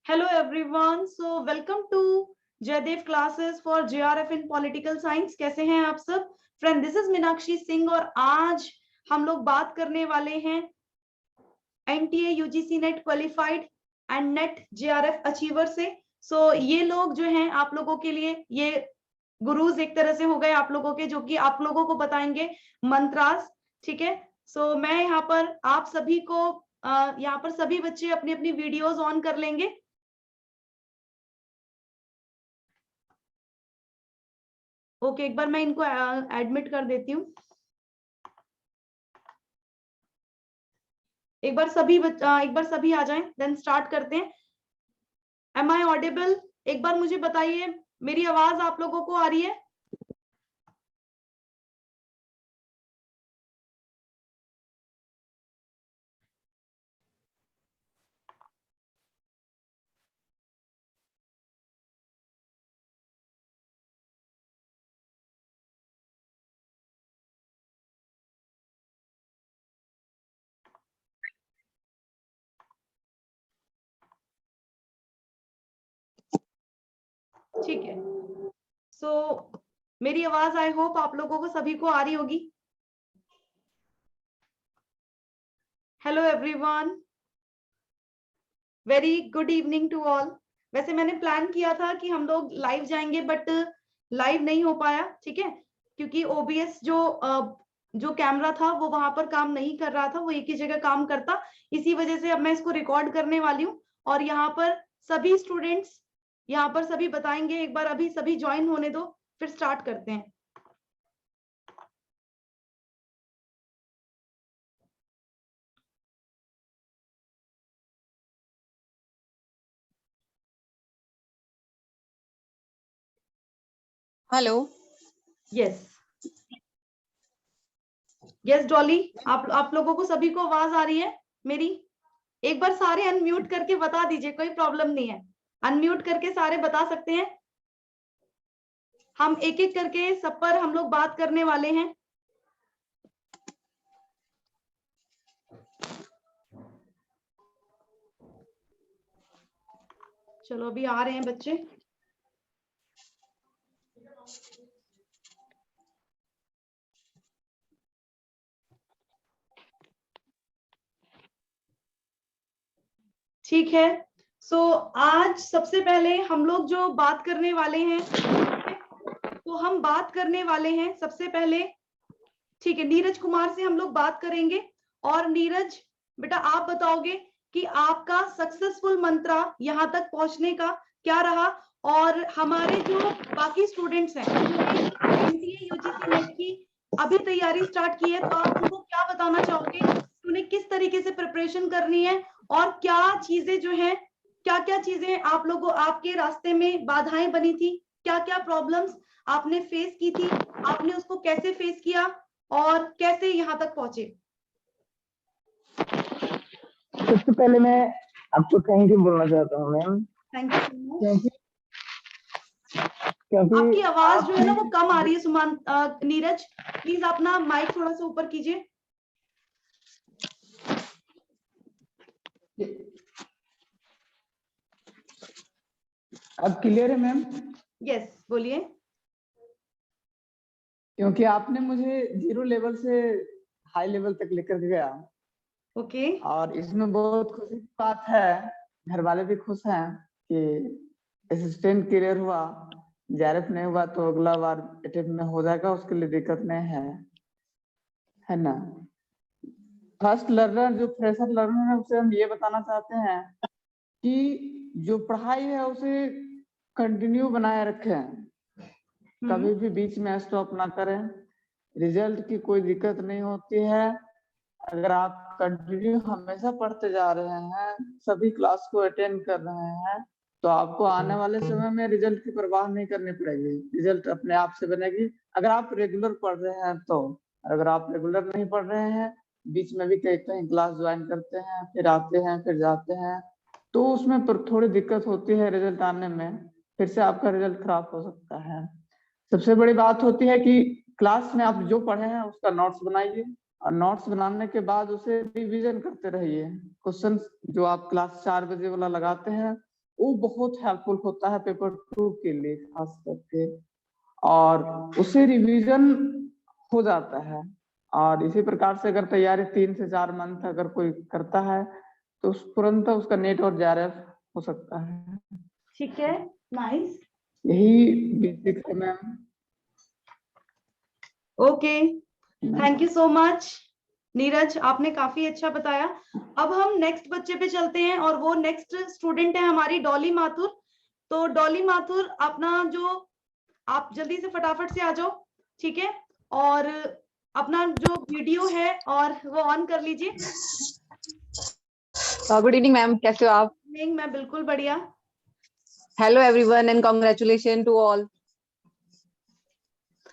Hello everyone. So welcome to Jaydev classes for JRF in Political Science. कैसे हैं आप सब? Friend, this is Meenakshi Singh और आज हम लोग बात करने वाले हैं NTA UGC net qualified and net JRF achiever से. So ये लोग जो हैं आप लोगों के लिए ये गुरुज एक तरह से हो गए आप लोगों के, जो कि आप लोगों को बताएंगे मंत्रास. ठीक है. सो मैं यहाँ पर आप सभी को यहाँ पर सभी बच्चे अपनी अपनी वीडियोस ऑन कर लेंगे. ओके, एक बार मैं इनको एडमिट कर देती हूँ. एक बार सभी आ जाएं, देन स्टार्ट करते हैं. Am I audible? एक बार मुझे बताइए, मेरी आवाज आप लोगों को आ रही है? ठीक है. सो मेरी आवाज आई होप आप लोगों को सभी को आ रही होगी. Hello everyone, very good evening to all. वैसे मैंने प्लान किया था कि हम लोग लाइव जाएंगे, बट लाइव नहीं हो पाया. ठीक है, क्योंकि OBS जो कैमरा था वो वहां पर काम नहीं कर रहा था, वो एक ही जगह काम करता. इसी वजह से अब मैं इसको रिकॉर्ड करने वाली हूँ और यहाँ पर सभी स्टूडेंट्स यहाँ पर सभी बताएंगे. एक बार अभी सभी ज्वाइन होने दो, फिर स्टार्ट करते हैं. हेलो. यस यस डॉली, आप लोगों को सभी को आवाज आ रही है मेरी? एक बार सारे अनम्यूट करके बता दीजिए, कोई प्रॉब्लम नहीं है. अनम्यूट करके सारे बता सकते हैं. हम एक एक करके सब पर हम लोग बात करने वाले हैं. चलो अभी आ रहे हैं बच्चे. ठीक है. सो आज सबसे पहले हम लोग जो बात करने वाले हैं, तो हम बात करने वाले हैं सबसे पहले, ठीक है, नीरज कुमार से हम लोग बात करेंगे. और नीरज बेटा, आप बताओगे कि आपका सक्सेसफुल मंत्रा यहाँ तक पहुंचने का क्या रहा, और हमारे जो बाकी स्टूडेंट्स हैं NTA UGC नेट की अभी तैयारी स्टार्ट की है, तो आप उनको क्या बताना चाहोगे, उन्हें किस तरीके से प्रिपरेशन करनी है, और क्या चीजें जो हैं, क्या क्या चीजें आप लोगों आपके रास्ते में बाधाएं बनी थी, क्या क्या प्रॉब्लम्स आपने फेस की थी, आपने उसको कैसे फेस किया और कैसे यहाँ तक पहुंचे? सबसे पहले मैं आपको थैंक यू बोलना चाहता हूँ मैम. Thank you. क्योंकि आपकी आवाज जो है ना वो कम आ रही है. नीरज प्लीज अपना माइक थोड़ा सा ऊपर कीजिए. अब क्लियर है मैम? यस बोलिए. क्योंकि आपने मुझे 0 लेवल से हाई लेवल तक लेकर गया. ओके. और इसमें बहुत खुशी की बात है, घर वाले भी खुश हैं कि असिस्टेंट क्लियर हुआ. JRF नहीं हुआ तो अगला बार अटेम्प्ट में हो जाएगा, उसके लिए दिक्कत नहीं है ना. फर्स्ट लर्नर जो फ्रेशर लर्नर है उसे हम ये बताना चाहते हैं कि जो पढ़ाई है उसे कंटिन्यू बनाए रखें, कभी भी बीच में स्टॉप ना करें. रिजल्ट की कोई दिक्कत नहीं होती है अगर आप कंटिन्यू हमेशा पढ़ते जा रहे हैं, सभी क्लास को अटेंड कर रहे हैं, तो आपको आने वाले समय में रिजल्ट की परवाह नहीं करनी पड़ेगी. रिजल्ट अपने आप से बनेगी अगर आप रेगुलर पढ़ रहे हैं तो. अगर आप रेगुलर नहीं पढ़ रहे हैं, बीच में भी कहीं क्लास ज्वाइन करते हैं, फिर आते हैं फिर जाते हैं, तो उसमें थोड़ी दिक्कत होती है रिजल्ट आने में, फिर से आपका रिजल्ट खराब हो सकता है. सबसे बड़ी बात होती है कि क्लास में आप जो पढ़े हैं उसका नोट्स बनाइए, और नोट्स बनाने के बाद उसे रिवीजन करते रहिए. क्वेश्चन जो आप क्लास 4 बजे वाला लगाते हैं वो बहुत हेल्पफुल होता है पेपर 2 के लिए खास करके, और उससे रिवीजन हो जाता है। और इसी प्रकार से अगर तैयारी 3 से 4 मंथ अगर कोई करता है तो तुरंत उसका नेट और जेआरएफ हो सकता है। ठीक है, नाइस, यही बेसिक है ma'am. Okay, thank you so much Neeraj, आपने काफी अच्छा बताया। अब हम नेक्स्ट बच्चे पे चलते हैं और वो नेक्स्ट स्टूडेंट है हमारी डॉली माथुर। तो डॉली माथुर, अपना जो, आप जल्दी से फटाफट से आ जाओ, ठीक है, और अपना जो वीडियो है और वो ऑन कर लीजिए। गुड इवनिंग मैम, कैसे हो आप? नहीं, मैं बिल्कुल बढ़िया। Hello everyone and congratulation to all.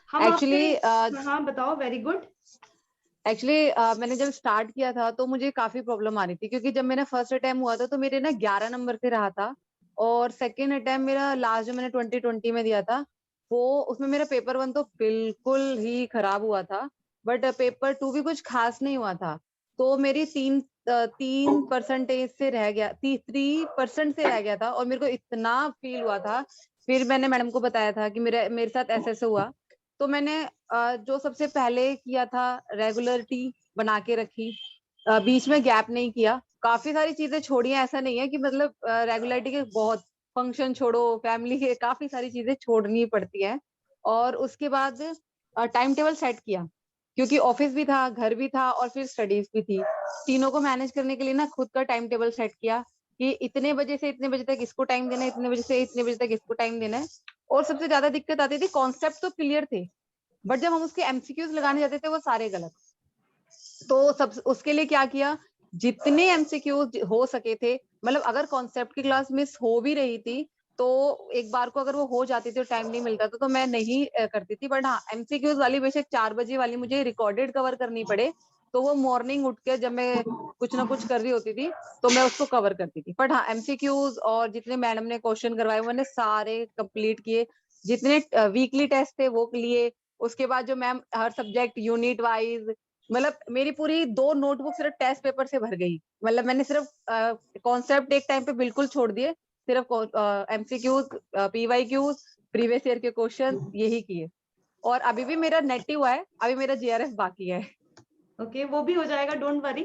हम एक्चुअली हाँ बताओ, वेरी गुड। एक्चुअली मैंने जब स्टार्ट किया था तो मुझे काफी प्रॉब्लम आ रही थी, क्योंकि जब मेरा फर्स्ट अटेम्प्ट हुआ था तो मेरे ना 11 नंबर से रहा था, और सेकेंड अटेम्प्ट मेरा लास्ट जो मैंने 2020 में दिया था वो, उसमें मेरा पेपर 1 तो बिल्कुल ही खराब हुआ था, बट पेपर 2 भी कुछ खास नहीं हुआ था। तो मेरी 3% से रह गया, 3% से रह गया था, और मेरे को इतना फील हुआ था। फिर मैंने मैडम को बताया था कि मेरे साथ ऐसे हुआ। तो मैंने जो सबसे पहले किया था, रेगुलरिटी बना के रखी, बीच में गैप नहीं किया, काफी सारी चीजें छोड़ी हैं। ऐसा नहीं है कि मतलब रेगुलरिटी के बहुत, फंक्शन छोड़ो, फैमिली के काफी सारी चीजें छोड़नी पड़ती है। और उसके बाद टाइम टेबल सेट किया, क्योंकि ऑफिस भी था, घर भी था, और फिर स्टडीज भी थी। तीनों को मैनेज करने के लिए ना खुद का टाइम टेबल सेट किया कि इतने बजे से इतने बजे तक इसको टाइम देना है, इतने बजे से इतने बजे तक इसको टाइम देना है। और सबसे ज्यादा दिक्कत आती थी, कॉन्सेप्ट तो क्लियर थे बट जब हम उसके एमसीक्यूज लगाने जाते थे वो सारे गलत। तो सब उसके लिए क्या किया, जितने एमसीक्यूज हो सके थे, मतलब अगर कॉन्सेप्ट की क्लास मिस हो भी रही थी तो एक बार को अगर वो हो जाती थी और टाइम नहीं मिलता था तो मैं नहीं करती थी। बट हाँ, एमसीक्यूज वाली बेशक 4 बजे वाली मुझे रिकॉर्डेड कवर करनी पड़े तो वो मॉर्निंग उठ के जब मैं कुछ ना कुछ कर रही होती थी तो मैं उसको कवर करती थी। बट हाँ, एमसीक्यूज और जितने मैडम ने क्वेश्चन करवाए मैंने सारे कंप्लीट किए, जितने वीकली टेस्ट थे वो लिए। उसके बाद जो मैम हर सब्जेक्ट यूनिट वाइज, मतलब मेरी पूरी 2 नोटबुक सिर्फ टेस्ट पेपर से भर गई। मतलब मैंने सिर्फ कॉन्सेप्ट एक टाइम पे बिल्कुल छोड़ दिए, सिर्फ एमसीक्यूज, पीवाईक्यूज, प्रीवियस ईयर के क्वेश्चन यही किए। और अभी भी मेरा नेट हुआ है, अभी मेरा जीआरएफ बाकी है। ओके, वो भी हो जाएगा, डोंट वरी,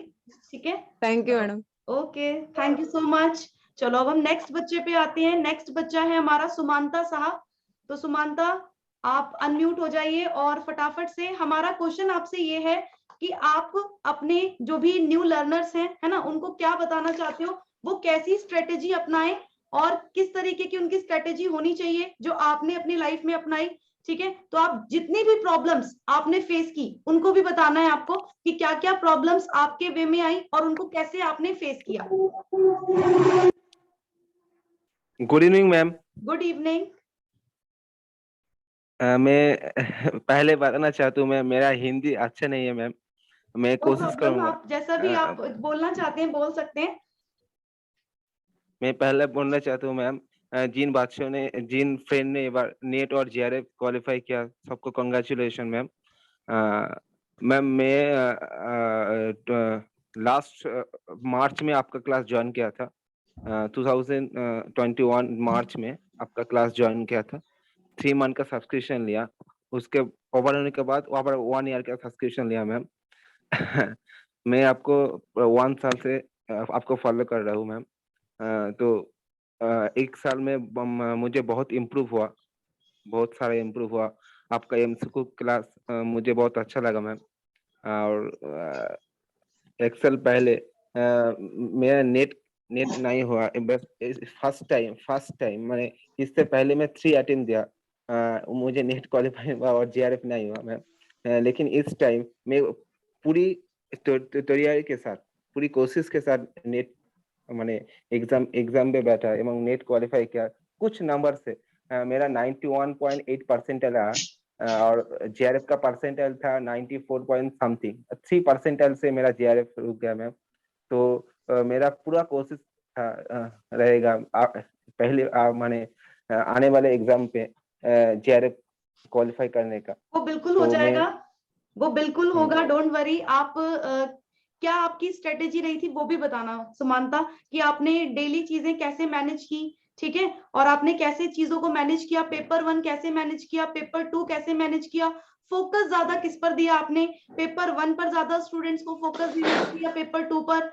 ठीक है। Thank you madam. Okay, thank you so much. चलो अब हम नेक्स्ट बच्चे पे आते हैं। नेक्स्ट बच्चा है हमारा सुमांता साहब। तो सुमांता, आप अनम्यूट हो जाइए और फटाफट से, हमारा क्वेश्चन आपसे ये है कि आप अपने जो भी न्यू लर्नर्स हैं, है ना, उनको क्या बताना चाहते हो, वो कैसी स्ट्रेटेजी अपनाएं और किस तरीके की उनकी स्ट्रेटेजी होनी चाहिए जो आपने अपनी लाइफ में अपनाई, ठीक है। तो आप जितनी भी प्रॉब्लम्स आपने फेस की उनको भी बताना है आपको कि क्या क्या प्रॉब्लम्स आपके वे में आई और उनको कैसे आपने फेस किया। Good evening ma'am. Good evening. मैं पहले बताना चाहता हूँ मैम, मेरा हिंदी अच्छा नहीं है मैम, मैं नो कोशिश प्रॉब्लम, करूंगा। आप जैसा भी आप बोलना चाहते हैं बोल सकते हैं। मैं पहले बोलना चाहता हूँ मैम, जिन फ्रेंड ने ये बार नेट और जीआरएफ क्वालिफाई किया, सबको कंग्रेचुलेशन मैम। मैम मैं लास्ट मार्च में आपका क्लास ज्वाइन किया था, 2021 मार्च में आपका क्लास ज्वाइन किया था। 3 मंथ का सब्सक्रिप्शन लिया, उसके ओवर होने के बाद वहाँ पर 1 ईयर का सब्सक्रिप्शन लिया मैम। मैं आपको 1 साल से आपको फॉलो कर रहा हूँ मैम। तो 1 साल में मुझे बहुत इम्प्रूव हुआ, बहुत सारा इम्प्रूव हुआ। आपका एमसीक्यू क्लास मुझे बहुत अच्छा लगा मैम। और एक्सेल पहले मेरा नेट नहीं हुआ, बस फर्स्ट टाइम मैंने, इससे पहले मैं 3 अटेम्प्ट दिया, मुझे नेट क्वालिफाई हुआ और जीआरएफ नहीं हुआ मैम। लेकिन इस टाइम मैं पूरी तैयारी के साथ, पूरी कोशिश के साथ नेट मैंने एग्जाम पे बैठा एवं नेट क्वालिफाई किया। कुछ नंबर से मेरा 91.8 परसेंटाइल आया, और जीआरएफ का परसेंटाइल था 94 पॉइंट समथिंग। 3 परसेंटाइल से मेरा जीआरएफ रुक गया मैम। तो मेरा पूरा कोशिश रहेगा पहले मैंने आने वाले एग्जाम पे जीआरएफ क्वालिफाई करने का। वो बिल्कुल हो जाएगा, वो बिल्कुल होगा, डोंट वरी। आप क्या आपकी स्ट्रेटेजी रही थी वो भी बताना सुमांता, कि आपने डेली चीजें कैसे मैनेज की, ठीक है, और आपने कैसे चीजों को मैनेज किया, पेपर 1 कैसे मैनेज किया, पेपर 2 कैसे मैनेज किया, फोकस ज्यादा किस पर दिया आपने, पेपर 1 पर ज्यादा स्टूडेंट्स को फोकस दिया, पेपर 2 पर,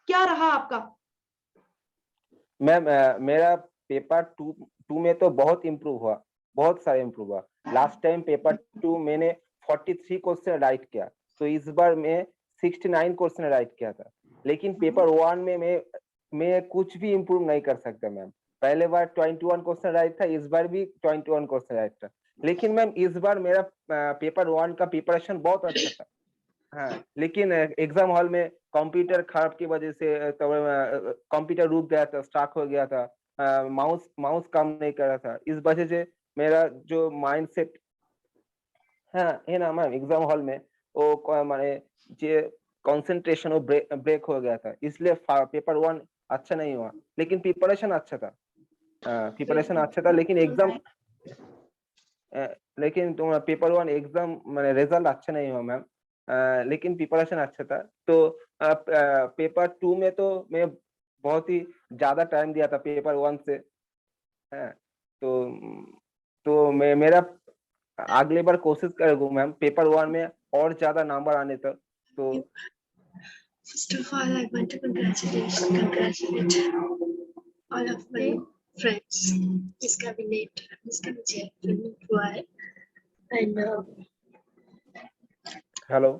क्या रहा आपका? मैम मेरा पेपर टू में तो बहुत इम्प्रूव हुआ, बहुत सारा इम्प्रूव हुआ। लास्ट टाइम पेपर 2 मैंने 43 क्वेश्चन राइट किया, तो इस बार मैं 69 क्वेश्चन राइट किया था। लेकिन पेपर 1 में मैं कुछ भी इम्प्रूव नहीं कर सकता मैम। पहले बार 21 क्वेश्चन राइट था, इस बार भी 21 क्वेश्चन राइट था। लेकिन मैम इस बार मेरा पेपर 1 का प्रिपरेशन बहुत अच्छा था। हाँ, लेकिन एग्जाम हॉल में कंप्यूटर खराब की वजह से कंप्यूटर रुक गया था, स्टॉक हो गया था, माउस काम नहीं कर रहा था। इस वजह से मेरा जो माइंडसेट है ना मैम, एग्जाम हॉल में वो माने जे कंसंट्रेशन वो ब्रेक हो गया था, इसलिए पेपर 1 अच्छा नहीं हुआ। लेकिन प्रिपरेशन अच्छा था, प्रिपरेशन अच्छा था, लेकिन एग्जाम लेकिन तुम पेपर 1 एग्जाम माने रिजल्ट अच्छा नहीं हुआ मैम। लेकिन प्रिपरेशन अच्छा था। तो पेपर 2 में तो मैं बहुत ही ज्यादा टाइम दिया था पेपर 1 से। तो मैं मेरा अगले बार कोशिश करूंगा मैम पेपर 1 में और ज्यादा नंबर आने तक। तो First of all, I want to congratulate all of my friends. इसका भी नेट, इसका भी चेक हुआ है। And हेलो,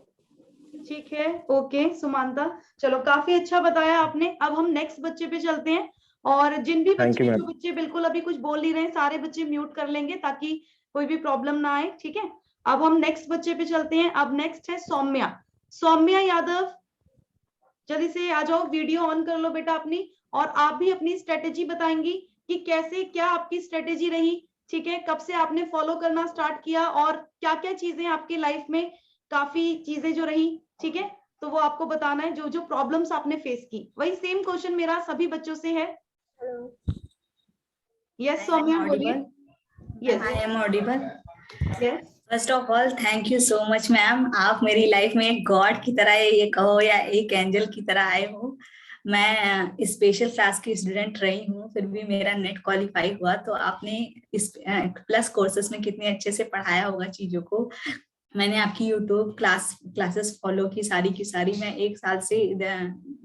ठीक है, ओके सुमांता, चलो काफी अच्छा बताया आपने। अब हम नेक्स्ट बच्चे पे चलते हैं, और जिन भी Thank you, बच्चे ma'am. जो बच्चे बिल्कुल अभी कुछ बोल नहीं रहे, सारे बच्चे म्यूट कर लेंगे ताकि कोई भी प्रॉब्लम ना आए, ठीक है। अब हम नेक्स्ट बच्चे पे चलते हैं। अब नेक्स्ट है सौम्या। सौम्या यादव, जल्दी से आ जाओ, वीडियो ऑन कर लो बेटा अपनी, और आप भी अपनी स्ट्रेटेजी बताएंगी कि कैसे, क्या आपकी स्ट्रेटेजी रही, ठीक है, कब से आपने फॉलो करना स्टार्ट किया, और क्या क्या चीजें आपकी लाइफ में काफी चीजें जो रही, ठीक है, तो वो आपको बताना है, जो जो प्रॉब्लम्स आपने फेस की। वही सेम क्वेश्चन मेरा सभी बच्चों से है। यस सौम्या बोलिए। Yes I am audible. Yes first of all thank you so much ma'am, आप मेरी लाइफ में एक गॉड की तरह ये कहो या एक एंजल की तरह आए हो। मैं स्पेशल क्लास की स्टूडेंट रही हूँ, फिर भी मेरा नेट क्वालिफाई हुआ। तो आपने इस प्लस कोर्सेस में कितने अच्छे से पढ़ाया होगा चीजों को। मैंने आपकी यूट्यूब क्लासेस फॉलो की सारी। मैं 1 साल से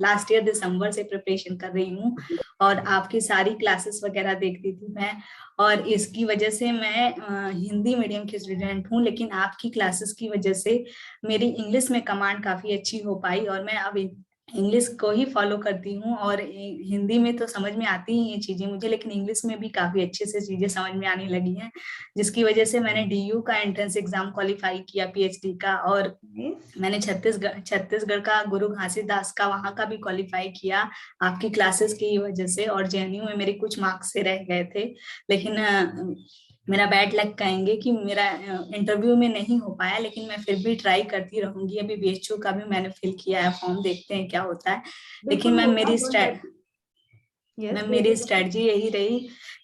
लास्ट ईयर दिसंबर से प्रिपरेशन कर रही हूँ, और आपकी सारी क्लासेस वगैरह देखती थी मैं। और इसकी वजह से मैं हिंदी मीडियम की स्टूडेंट हूँ, लेकिन आपकी क्लासेस की वजह से मेरी इंग्लिश में कमांड काफी अच्छी हो पाई, और मैं अब इंग्लिश को ही फॉलो करती हूँ। और हिंदी में तो समझ में आती ही ये चीजें मुझे, लेकिन इंग्लिश में भी काफी अच्छे से चीजें समझ में आने लगी हैं, जिसकी वजह से मैंने DU का एंट्रेंस एग्जाम क्वालिफाई किया, PhD का। और मैंने छत्तीसगढ़ का गुरु घासीदास का वहां का भी क्वालिफाई किया आपकी क्लासेस की वजह से। और JNU में मेरे कुछ मार्क्स से रह गए थे, लेकिन मेरा बैड लक कहेंगे कि मेरा इंटरव्यू में नहीं हो पाया, लेकिन मैं फिर भी ट्राई करती रहूंगी। अभी BHU का भी मैंने फिल किया है फॉर्म, देखते हैं क्या होता है। लेकिन मैम मेरी स्ट्रेटजी यही रही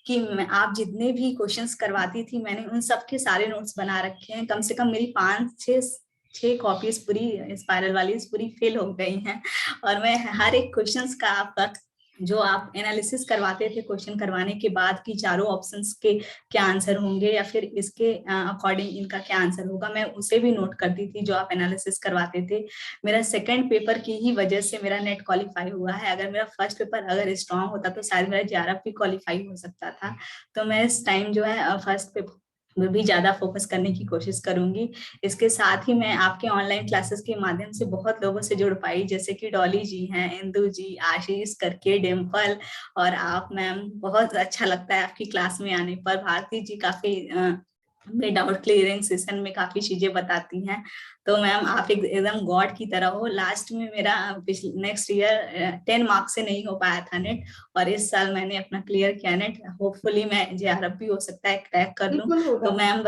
कि आप जितने भी क्वेश्चंस करवाती थी, मैंने उन सब के सारे नोट्स बना रखे हैं। कम से कम मेरी 5-6 कॉपीज पूरी स्पाइरल वाली पूरी फेल हो गई हैं। और मैं हर एक क्वेश्चंस का आपका जो आप एनालिसिस करवाते थे क्वेश्चन करवाने के बाद कि चारों ऑप्शंस के क्या आंसर होंगे, या फिर इसके अकॉर्डिंग इनका क्या आंसर होगा, मैं उसे भी नोट करती थी जो आप एनालिसिस करवाते थे। मेरा सेकंड पेपर की ही वजह से मेरा नेट क्वालिफाई हुआ है। अगर मेरा फर्स्ट पेपर अगर स्ट्रांग होता तो शायद मेरा JRF भी क्वालिफाई हो सकता था। तो मैं इस टाइम जो है फर्स्ट पेपर में भी ज्यादा फोकस करने की कोशिश करूंगी। इसके साथ ही मैं आपके ऑनलाइन क्लासेस के माध्यम से बहुत लोगों से जुड़ पाई, जैसे कि डॉली जी हैं, इंदु जी, आशीष करके, डिम्पल, और आप मैम, बहुत अच्छा लगता है आपकी क्लास में आने पर। भारती जी काफी डाउट क्लियरिंग सेशन में काफी चीजें बताती हैं। तो मैम आप एकदम गॉड की तरह हो। लास्ट में मेरा नेक्स्ट ईयर 10 मार्क्स से नहीं हो पाया था नेट, और इस साल मैंने अपना क्लियर किया नेट। होपफुली मैं JRF भी हो सकता है क्रैक कर लूं। तो मैम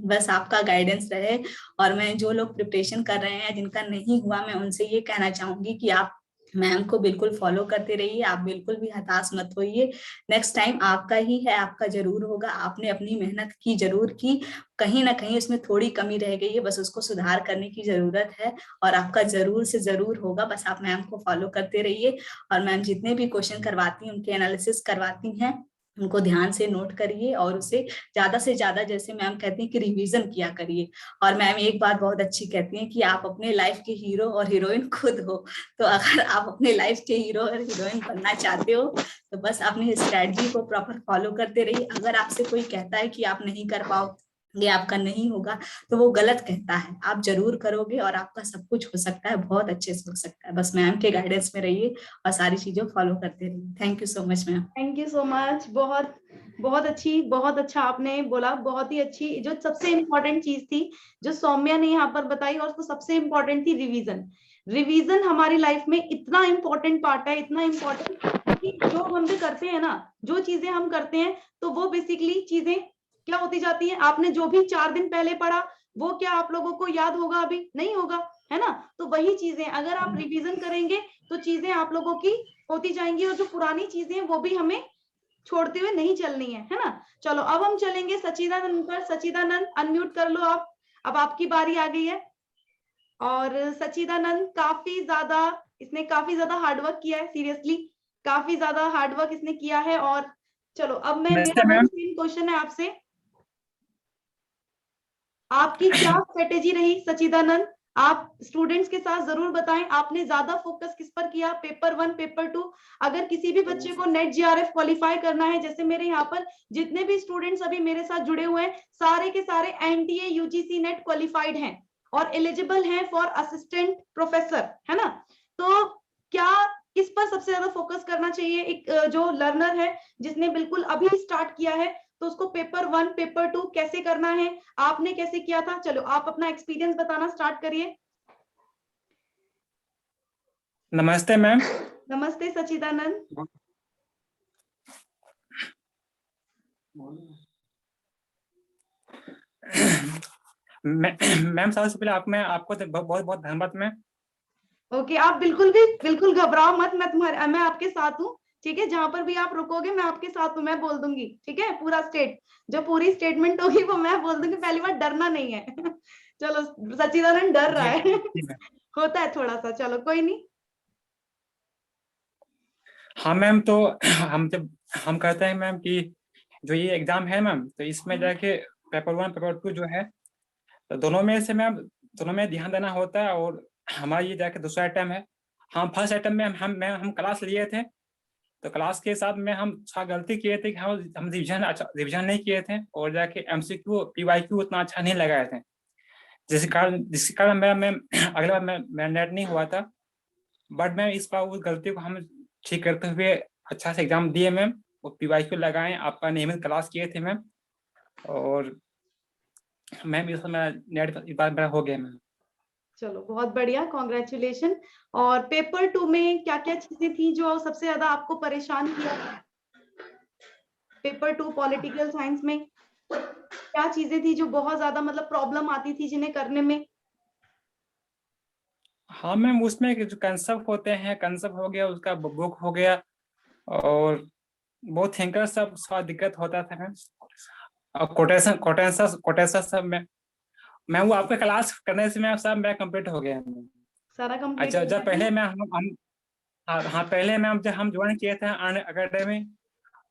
बस आपका गाइडेंस रहे। और मैं जो लोग प्रिपरेशन कर रहे हैं जिनका नहीं हुआ, मैं उनसे ये कहना चाहूंगी कि आप मैम को बिल्कुल फॉलो करते रहिए, आप बिल्कुल भी हताश मत होइए। नेक्स्ट टाइम आपका ही है, आपका जरूर होगा। आपने अपनी मेहनत की जरूर की, कहीं ना कहीं उसमें थोड़ी कमी रह गई है, बस उसको सुधार करने की जरूरत है, और आपका जरूर से जरूर होगा। बस आप मैम को फॉलो करते रहिए, और मैम जितने भी क्वेश्चन करवाती हैं उनके एनालिसिस करवाती हैं, उनको ध्यान से नोट करिए और उसे ज्यादा से ज्यादा, जैसे मैम कहती हैं कि रिवीजन किया करिए। और मैम एक बात बहुत अच्छी कहती हैं कि आप अपने लाइफ के हीरो और हीरोइन खुद हो। तो अगर आप अपने लाइफ के हीरो और हीरोइन बनना चाहते हो तो बस अपनी स्ट्रेटजी को प्रॉपर फॉलो करते रहिए। अगर आपसे कोई कहता है कि आप नहीं कर पाओ, ये आपका नहीं होगा, तो वो गलत कहता है। आप जरूर करोगे और आपका सब कुछ हो सकता है, बहुत अच्छे से हो सकता है। बस मैम के गाइडेंस में रहिए और सारी चीजें फॉलो करते रहिए। Thank you so much ma'am. Thank you so much. बहुत बहुत अच्छी, बहुत अच्छा आपने बोला, बहुत ही अच्छी। जो सबसे इम्पोर्टेंट चीज थी जो सौम्या ने यहाँ पर बताई, और उसको सबसे इम्पोर्टेंट थी रिवीजन। रिवीजन हमारी लाइफ में इतना इम्पोर्टेंट पार्ट है, इतना इम्पोर्टेंट कि जो हम भी करते हैं ना, जो चीजें हम करते हैं तो वो बेसिकली चीजें क्या होती जाती है। आपने जो भी 4 दिन पहले पढ़ा वो क्या आप लोगों को याद होगा? अभी नहीं होगा, है ना। तो वही चीजें अगर आप रिवीजन करेंगे तो चीजें आप लोगों की होती जाएंगी, और जो पुरानी चीजें हैं वो भी हमें छोड़ते हुए नहीं चलनी है ना। चलो अब हम चलेंगे सच्चिदानंद पर। सच्चिदानंद अनम्यूट कर लो आप, अब आपकी बारी आ गई है। और सच्चिदानंद इसने काफी ज्यादा हार्डवर्क किया है, सीरियसली काफी ज्यादा हार्डवर्क इसने किया है। और चलो अब मेरा वही सेम क्वेश्चन है आपसे, आपकी क्या स्ट्रेटेजी रही सच्चिदानंद? आप स्टूडेंट्स के साथ जरूर बताएं, आपने ज्यादा फोकस किस पर किया, पेपर 1 पेपर 2? अगर किसी भी बच्चे को नेट जीआरएफ क्वालिफाई करना है, जैसे मेरे यहाँ पर जितने भी स्टूडेंट्स अभी मेरे साथ जुड़े हुए हैं सारे के सारे एनटीए यूजीसी नेट क्वालिफाइड हैं और एलिजिबल हैं फॉर असिस्टेंट प्रोफेसर, है ना। तो क्या किस पर सबसे ज्यादा फोकस करना चाहिए एक जो लर्नर है जिसने बिल्कुल अभी स्टार्ट किया है, तो उसको पेपर 1 पेपर 2 कैसे करना है, आपने कैसे किया था? चलो आप अपना एक्सपीरियंस बताना स्टार्ट करिए। नमस्ते मैम। नमस्ते सच्चिदानंद। मैम सबसे पहले आपको बहुत बहुत धन्यवाद मैम। ओके, आप बिल्कुल घबराओ मत, मैं आपके साथ हूँ, ठीक है। जहां पर भी आप रुकोगे मैं आपके साथ हूँ, मैं बोल दूंगी, ठीक है। जो पूरी स्टेटमेंट होगी वो मैं बोल दूंगी, पहली बार डरना नहीं है। चलो सच्चिदानंद डर रहा है। होता है थोड़ा सा, चलो कोई नहीं। हाँ मैम, तो हम कहते हैं मैम कि जो ये एग्जाम है मैम, तो इसमें जाके पेपर 1 पेपर 2 जो है, तो दोनों में से मैम दोनों में ध्यान देना होता है। और हमारा ये जाके दूसरा अटेम्प्ट है। हम फर्स्ट अटेम्प्ट में हम क्लास लिए थे, तो क्लास के साथ में हम थोड़ा गलती किए थे कि हम रिविजन नहीं किए थे, और जाके एमसीक्यू पीवाईक्यू उतना अच्छा नहीं लगाए थे, जिसके कारण मैं अगला बार मैं नेट नहीं हुआ था। बट मैम इस बार उस गलती को हम ठीक करते हुए अच्छा से एग्जाम दिए मैम, और पीवाईक्यू लगाए, आपका नियमित क्लास किए थे मैम। और मैम इस समय नेट इस बार मेरा हो गया मैम। चलो बहुत बढ़िया, कॉन्ग्रेचुलेशन। और पेपर 2 में क्या क्या चीजें थी जो सबसे ज्यादा आपको परेशान किया? पेपर 2 पॉलिटिकल साइंस में क्या चीजें थी जो बहुत ज्यादा मतलब प्रॉब्लम आती थी जिन्हें करने में? हाँ मैम, उसमें जो कंसेप्ट होते हैं, कंसेप्ट हो गया, उसका बुक हो गया, और बहुत थिंकर सब थोड़ा दिक्कत होता था मैम। और कोटेशन सब मैं वो आपका क्लास करने से मैं सब मैं कंप्लीट हो गया मैम। सारा कंप्लीट अच्छा, हो जब गया? पहले मैं हम हाँ पहले मैम जब हम ज्वाइन किए थे अन अकेडमी,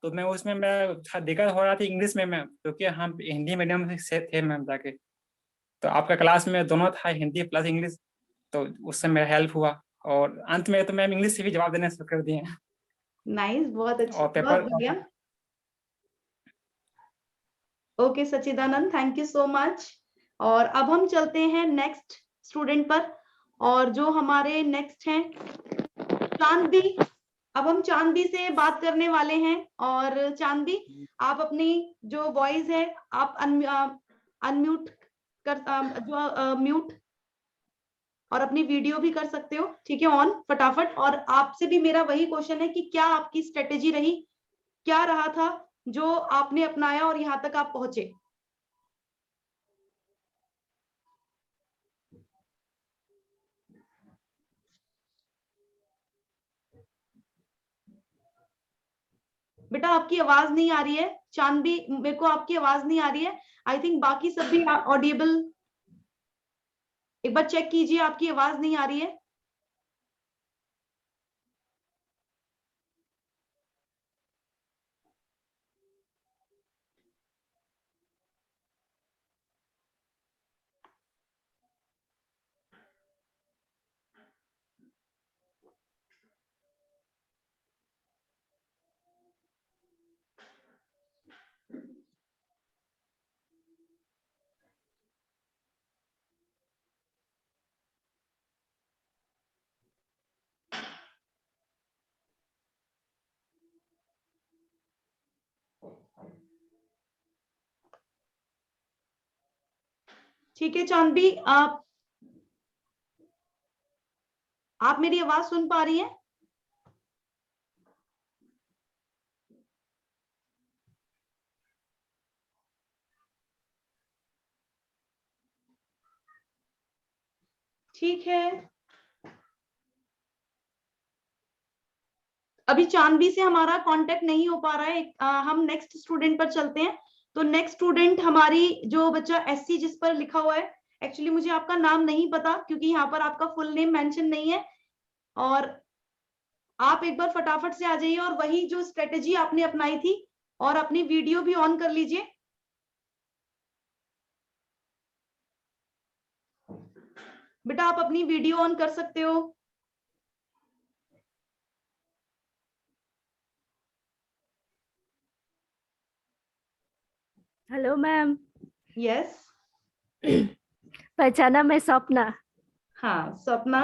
तो मैं उसमें मैं दिक्कत हो रहा थी इंग्लिश में मैम, क्योंकि हम हिंदी मीडियम से थे मैम जाके। तो आपका क्लास में दोनों था, हिंदी प्लस इंग्लिश, तो उससे मेरा हेल्प हुआ। और अंत में तो मैम इंग्लिश से भी जवाब देने शुरू कर दिए। नाइस, बहुत अच्छी, और बहुत पेपर बढ़िया। Okay Sachchidanand, thank you so much. और अब हम चलते हैं नेक्स्ट स्टूडेंट पर, और जो हमारे नेक्स्ट हैं चांदी। अब हम चांदी से बात करने वाले हैं। और चांदी, आप अपनी जो वॉइस है आप अनम्यूट म्यूट और अपनी वीडियो भी कर सकते हो, ठीक है, ऑन फटाफट। और आपसे भी मेरा वही क्वेश्चन है कि क्या आपकी स्ट्रेटेजी रही, क्या रहा था जो आपने अपनाया और यहाँ तक आप पहुंचे? बेटा आपकी आवाज नहीं आ रही है चांदी, मेरे को आपकी आवाज नहीं आ रही है। आई थिंक बाकी सब भी ऑडिएबल, एक बार चेक कीजिए, आपकी आवाज नहीं आ रही है। ठीक है चांदबी, आप मेरी आवाज सुन पा रही हैं? ठीक है, अभी चांदबी से हमारा कांटेक्ट नहीं हो पा रहा है। हम नेक्स्ट स्टूडेंट पर चलते हैं। तो नेक्स्ट स्टूडेंट हमारी जो बच्चा एससी जिस पर लिखा हुआ है, एक्चुअली मुझे आपका नाम नहीं पता क्योंकि यहाँ पर आपका फुल नेम मेंशन नहीं है, और आप एक बार फटाफट से आ जाइए और वही जो स्ट्रेटेजी आपने अपनाई थी और अपनी वीडियो भी ऑन कर लीजिए। बेटा आप अपनी वीडियो ऑन कर सकते हो। Hello ma'am. यस, पहचाना, मैं सपना। हाँ सपना।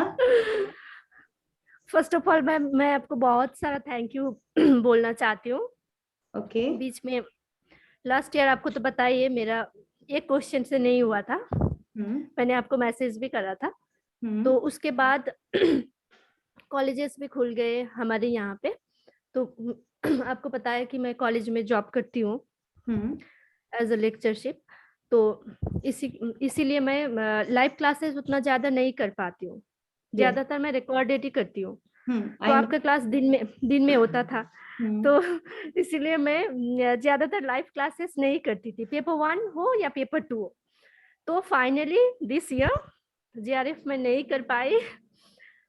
फर्स्ट ऑफ ऑल मैम, मैं आपको बहुत सारा थैंक यू बोलना चाहती हूँ। ओके। बीच में लास्ट ईयर आपको तो बताइए मेरा एक क्वेश्चन से नहीं हुआ था, मैंने आपको मैसेज भी करा था। तो उसके बाद कॉलेजेस भी खुल गए हमारे यहाँ पे, तो आपको पता है कि मैं कॉलेज में जॉब करती हूँ एज अ लेक्चरशिप। तो इसीलिए मैं लाइव क्लासेस उतना ज्यादा नहीं कर पाती हूँ, ज्यादातर मैं रिकॉर्डेड ही करती हूँ। तो आपका क्लास दिन में होता था, तो इसीलिए मैं ज्यादातर लाइव क्लासेस नहीं करती थी, पेपर 1 हो या पेपर 2 हो। तो फाइनली दिस ईयर जीआरएफ में नहीं कर पाई,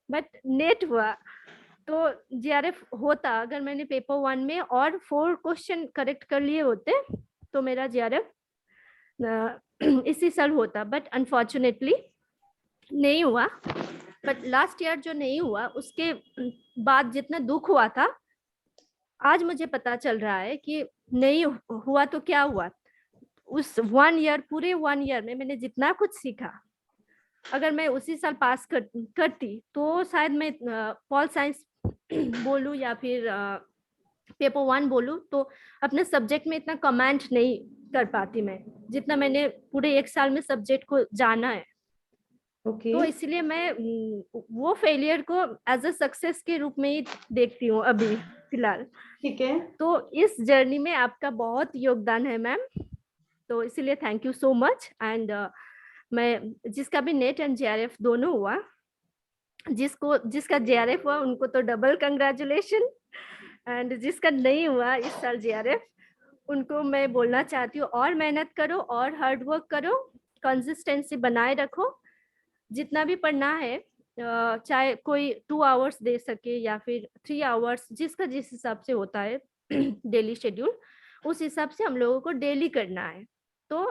बट नेट हुआ। तो जीआरएफ होता, अगर मैंने पेपर 1 में और 4 क्वेश्चन करेक्ट कर लिए होते तो मेरा जीआरएफ इसी साल होता, बट अनफॉर्चुनेटली नहीं हुआ। बट लास्ट ईयर जो नहीं हुआ उसके बाद जितना दुख हुआ था, आज मुझे पता चल रहा है कि नहीं हुआ तो क्या हुआ। उस 1 ईयर, पूरे 1 ईयर में मैंने जितना कुछ सीखा, अगर मैं उसी साल पास करती तो शायद मैं पॉल साइंस बोलूं या फिर पेपर 1 बोलूं, तो अपने सब्जेक्ट में इतना कमेंट नहीं कर पाती मैं, जितना मैंने पूरे 1 साल में सब्जेक्ट को जाना है। तो इसलिए मैं वो फेलियर को एज अ सक्सेस के रूप में ही देखती हूँ अभी फिलहाल। ठीक है। तो इस जर्नी में आपका बहुत योगदान है मैम, तो इसीलिए thank you so much. And मैं जिसका भी नेट एंड जीआरएफ दोनों हुआ, जिसका जीआरएफ हुआ उनको तो डबल कंग्रेचुलेशन, एंड जिसका नहीं हुआ इस साल जीआरएफ, उनको मैं बोलना चाहती हूँ और मेहनत करो और हार्ड वर्क करो, कंसिस्टेंसी बनाए रखो। जितना भी पढ़ना है, चाहे कोई 2 आवर्स दे सके या फिर 3 आवर्स, जिसका जिस हिसाब से होता है डेली शेड्यूल, उस हिसाब से हम लोगों को डेली करना है। तो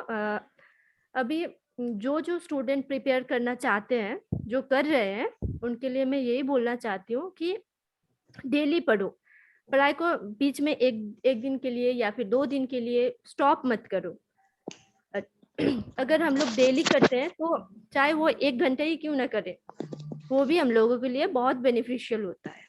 अभी जो स्टूडेंट प्रिपेयर करना चाहते हैं, जो कर रहे हैं, उनके लिए मैं यही बोलना चाहती हूँ कि डेली पढ़ो। पढ़ाई को बीच में एक दिन के लिए या फिर 2 दिन के लिए स्टॉप मत करो। अगर हम लोग डेली करते हैं तो चाहे वो 1 घंटे ही क्यों ना करें, वो भी हम लोगों के लिए बहुत बेनिफिशियल होता है।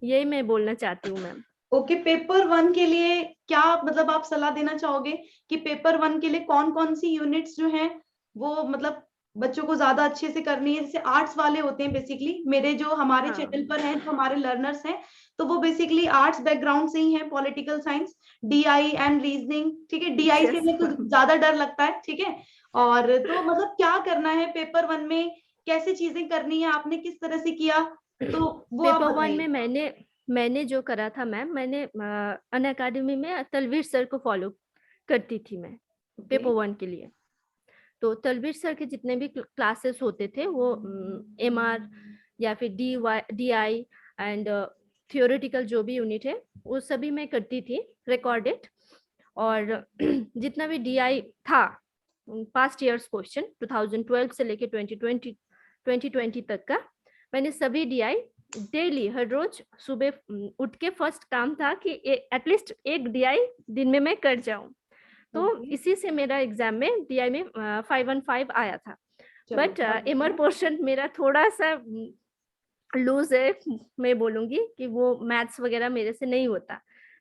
यही मैं बोलना चाहती हूँ मैम। ओके, पेपर 1 के लिए क्या मतलब आप सलाह देना चाहोगे कि पेपर 1 के लिए कौन कौन सी यूनिट्स जो हैं वो मतलब बच्चों को ज्यादा अच्छे से करनी है? जैसे आर्ट्स वाले होते हैं बेसिकली, मेरे जो हमारे चैनल पर हैं, जो हमारे लर्नर्स हैं, तो वो बेसिकली आर्ट्स बैकग्राउंड से ही हैं, political science, DI and reasoning. ठीक है, डीआई से मेरे को ज्यादा डर लगता है। ठीक है, और तो मतलब क्या करना है पेपर 1 में, कैसे चीजें करनी है, आपने किस तरह से किया, तो वो आप पेपर 1 बताइए। में मैंने जो करा था मैम, मैंने अन अकेडमी में तलवीर सर को फॉलो करती थी मैं पेपर 1 के लिए। तो तलवीर सर के जितने भी क्लासेस होते थे वो एमआर या फिर डीआई एंड थियोरेटिकल जो भी यूनिट है वो सभी मैं करती थी रिकॉर्डेड। और जितना भी डीआई था, पास्ट ईयर्स क्वेश्चन 2012 से लेके 2020 तक का, मैंने सभी डीआई डेली हर रोज सुबह उठ के फर्स्ट काम था कि एटलीस्ट एक डीआई दिन में मैं कर जाऊं। तो इसी से मेरा एग्जाम में डीआई में 515 आया था। बट एमआर पोर्शन मेरा थोड़ा सा लूज है, मैं बोलूंगी कि वो मैथ्स वगैरह मेरे से नहीं होता,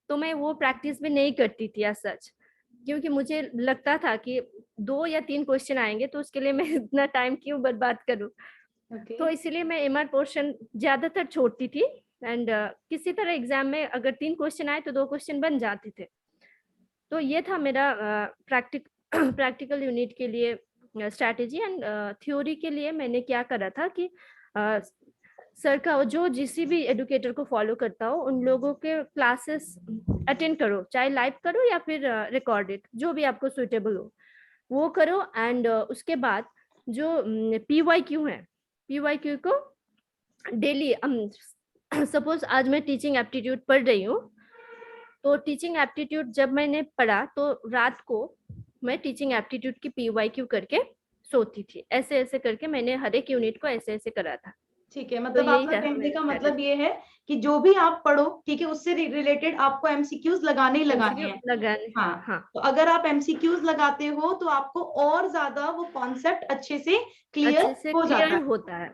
तो मैं वो प्रैक्टिस भी नहीं करती थी सच, क्योंकि मुझे लगता था कि 2 या 3 क्वेश्चन आएंगे तो उसके लिए मैं इतना टाइम क्यों बर्बाद करूं। तो इसीलिए मैं एमआर पोर्शन ज्यादातर छोड़ती थी एंड किसी तरह एग्जाम में अगर 3 क्वेश्चन आए तो 2 क्वेश्चन बन जाते थे। तो ये था मेरा प्रैक्टिकल यूनिट के लिए स्ट्रैटेजी। एंड थ्योरी के लिए मैंने क्या करा था कि सर का जो जिस भी एडुकेटर को फॉलो करता हो उन लोगों के क्लासेस अटेंड करो, चाहे लाइव करो या फिर रिकॉर्डेड, जो भी आपको सुटेबल हो वो करो। एंड उसके बाद जो PYQ है, PYQ को डेली सपोज आज मैं टीचिंग एप्टीट्यूड पढ़ रही हूँ तो टीचिंग एप्टीट्यूड जब मैंने पढ़ा तो रात को मैं टीचिंग एप्टीट्यूड की PYQ करके सोती थी। ऐसे ऐसे करके मैंने हर एक यूनिट को ऐसे ऐसे करा था। ठीक है, मतलब आपका कहने का मतलब ये है कि जो भी आप पढ़ो, ठीक है, उससे रिलेटेड आपको MCQs लगाने ही लगाने हैं। हाँ। तो अगर आप MCQs लगाते हो तो आपको और ज्यादा वो कॉन्सेप्ट अच्छे से क्लियर होता है।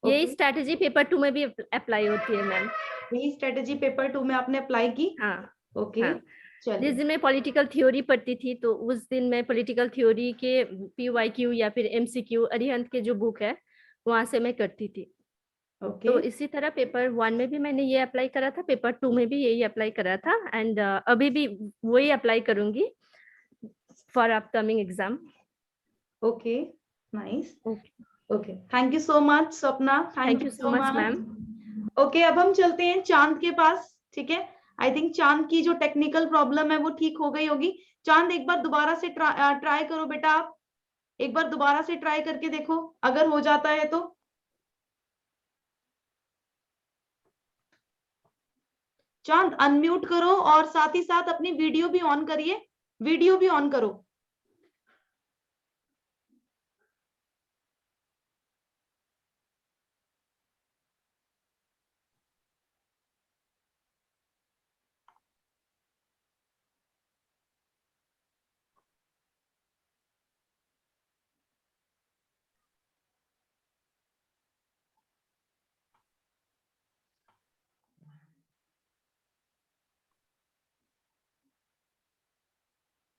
यही स्ट्रेटेजी पेपर 2 में भी अप्लाई होती है मैम। यही स्ट्रेटेजी पेपर 2 में आपने अप्लाई की? हाँ। ओके। जिस दिन मैं पॉलिटिकल थ्योरी पढ़ती थी तो उस दिन मैं पॉलिटिकल थ्योरी के PYQ या फिर MCQ अरिहंत के जो बुक है वहां से मैं करती थी। तो इसी तरह पेपर 1 में भी मैंने ये अप्लाई करा था, पेपर 2 में भी यही अप्लाई करा था एंड अभी भी वही अप्लाई करूंगी for upcoming exam. Okay, nice. Okay, thank you so much Swapna. Thank you so much ma'am. Okay, अब हम चलते हैं चांद के पास। ठीक है, आई थिंक चांद की जो टेक्निकल प्रॉब्लम है वो ठीक हो गई होगी। चांद एक बार दोबारा से ट्राई करो बेटा, आप एक बार दोबारा से ट्राई करके देखो अगर हो जाता है तो। चांद अनम्यूट करो और साथ ही साथ अपनी वीडियो भी ऑन करिए, वीडियो भी ऑन करो।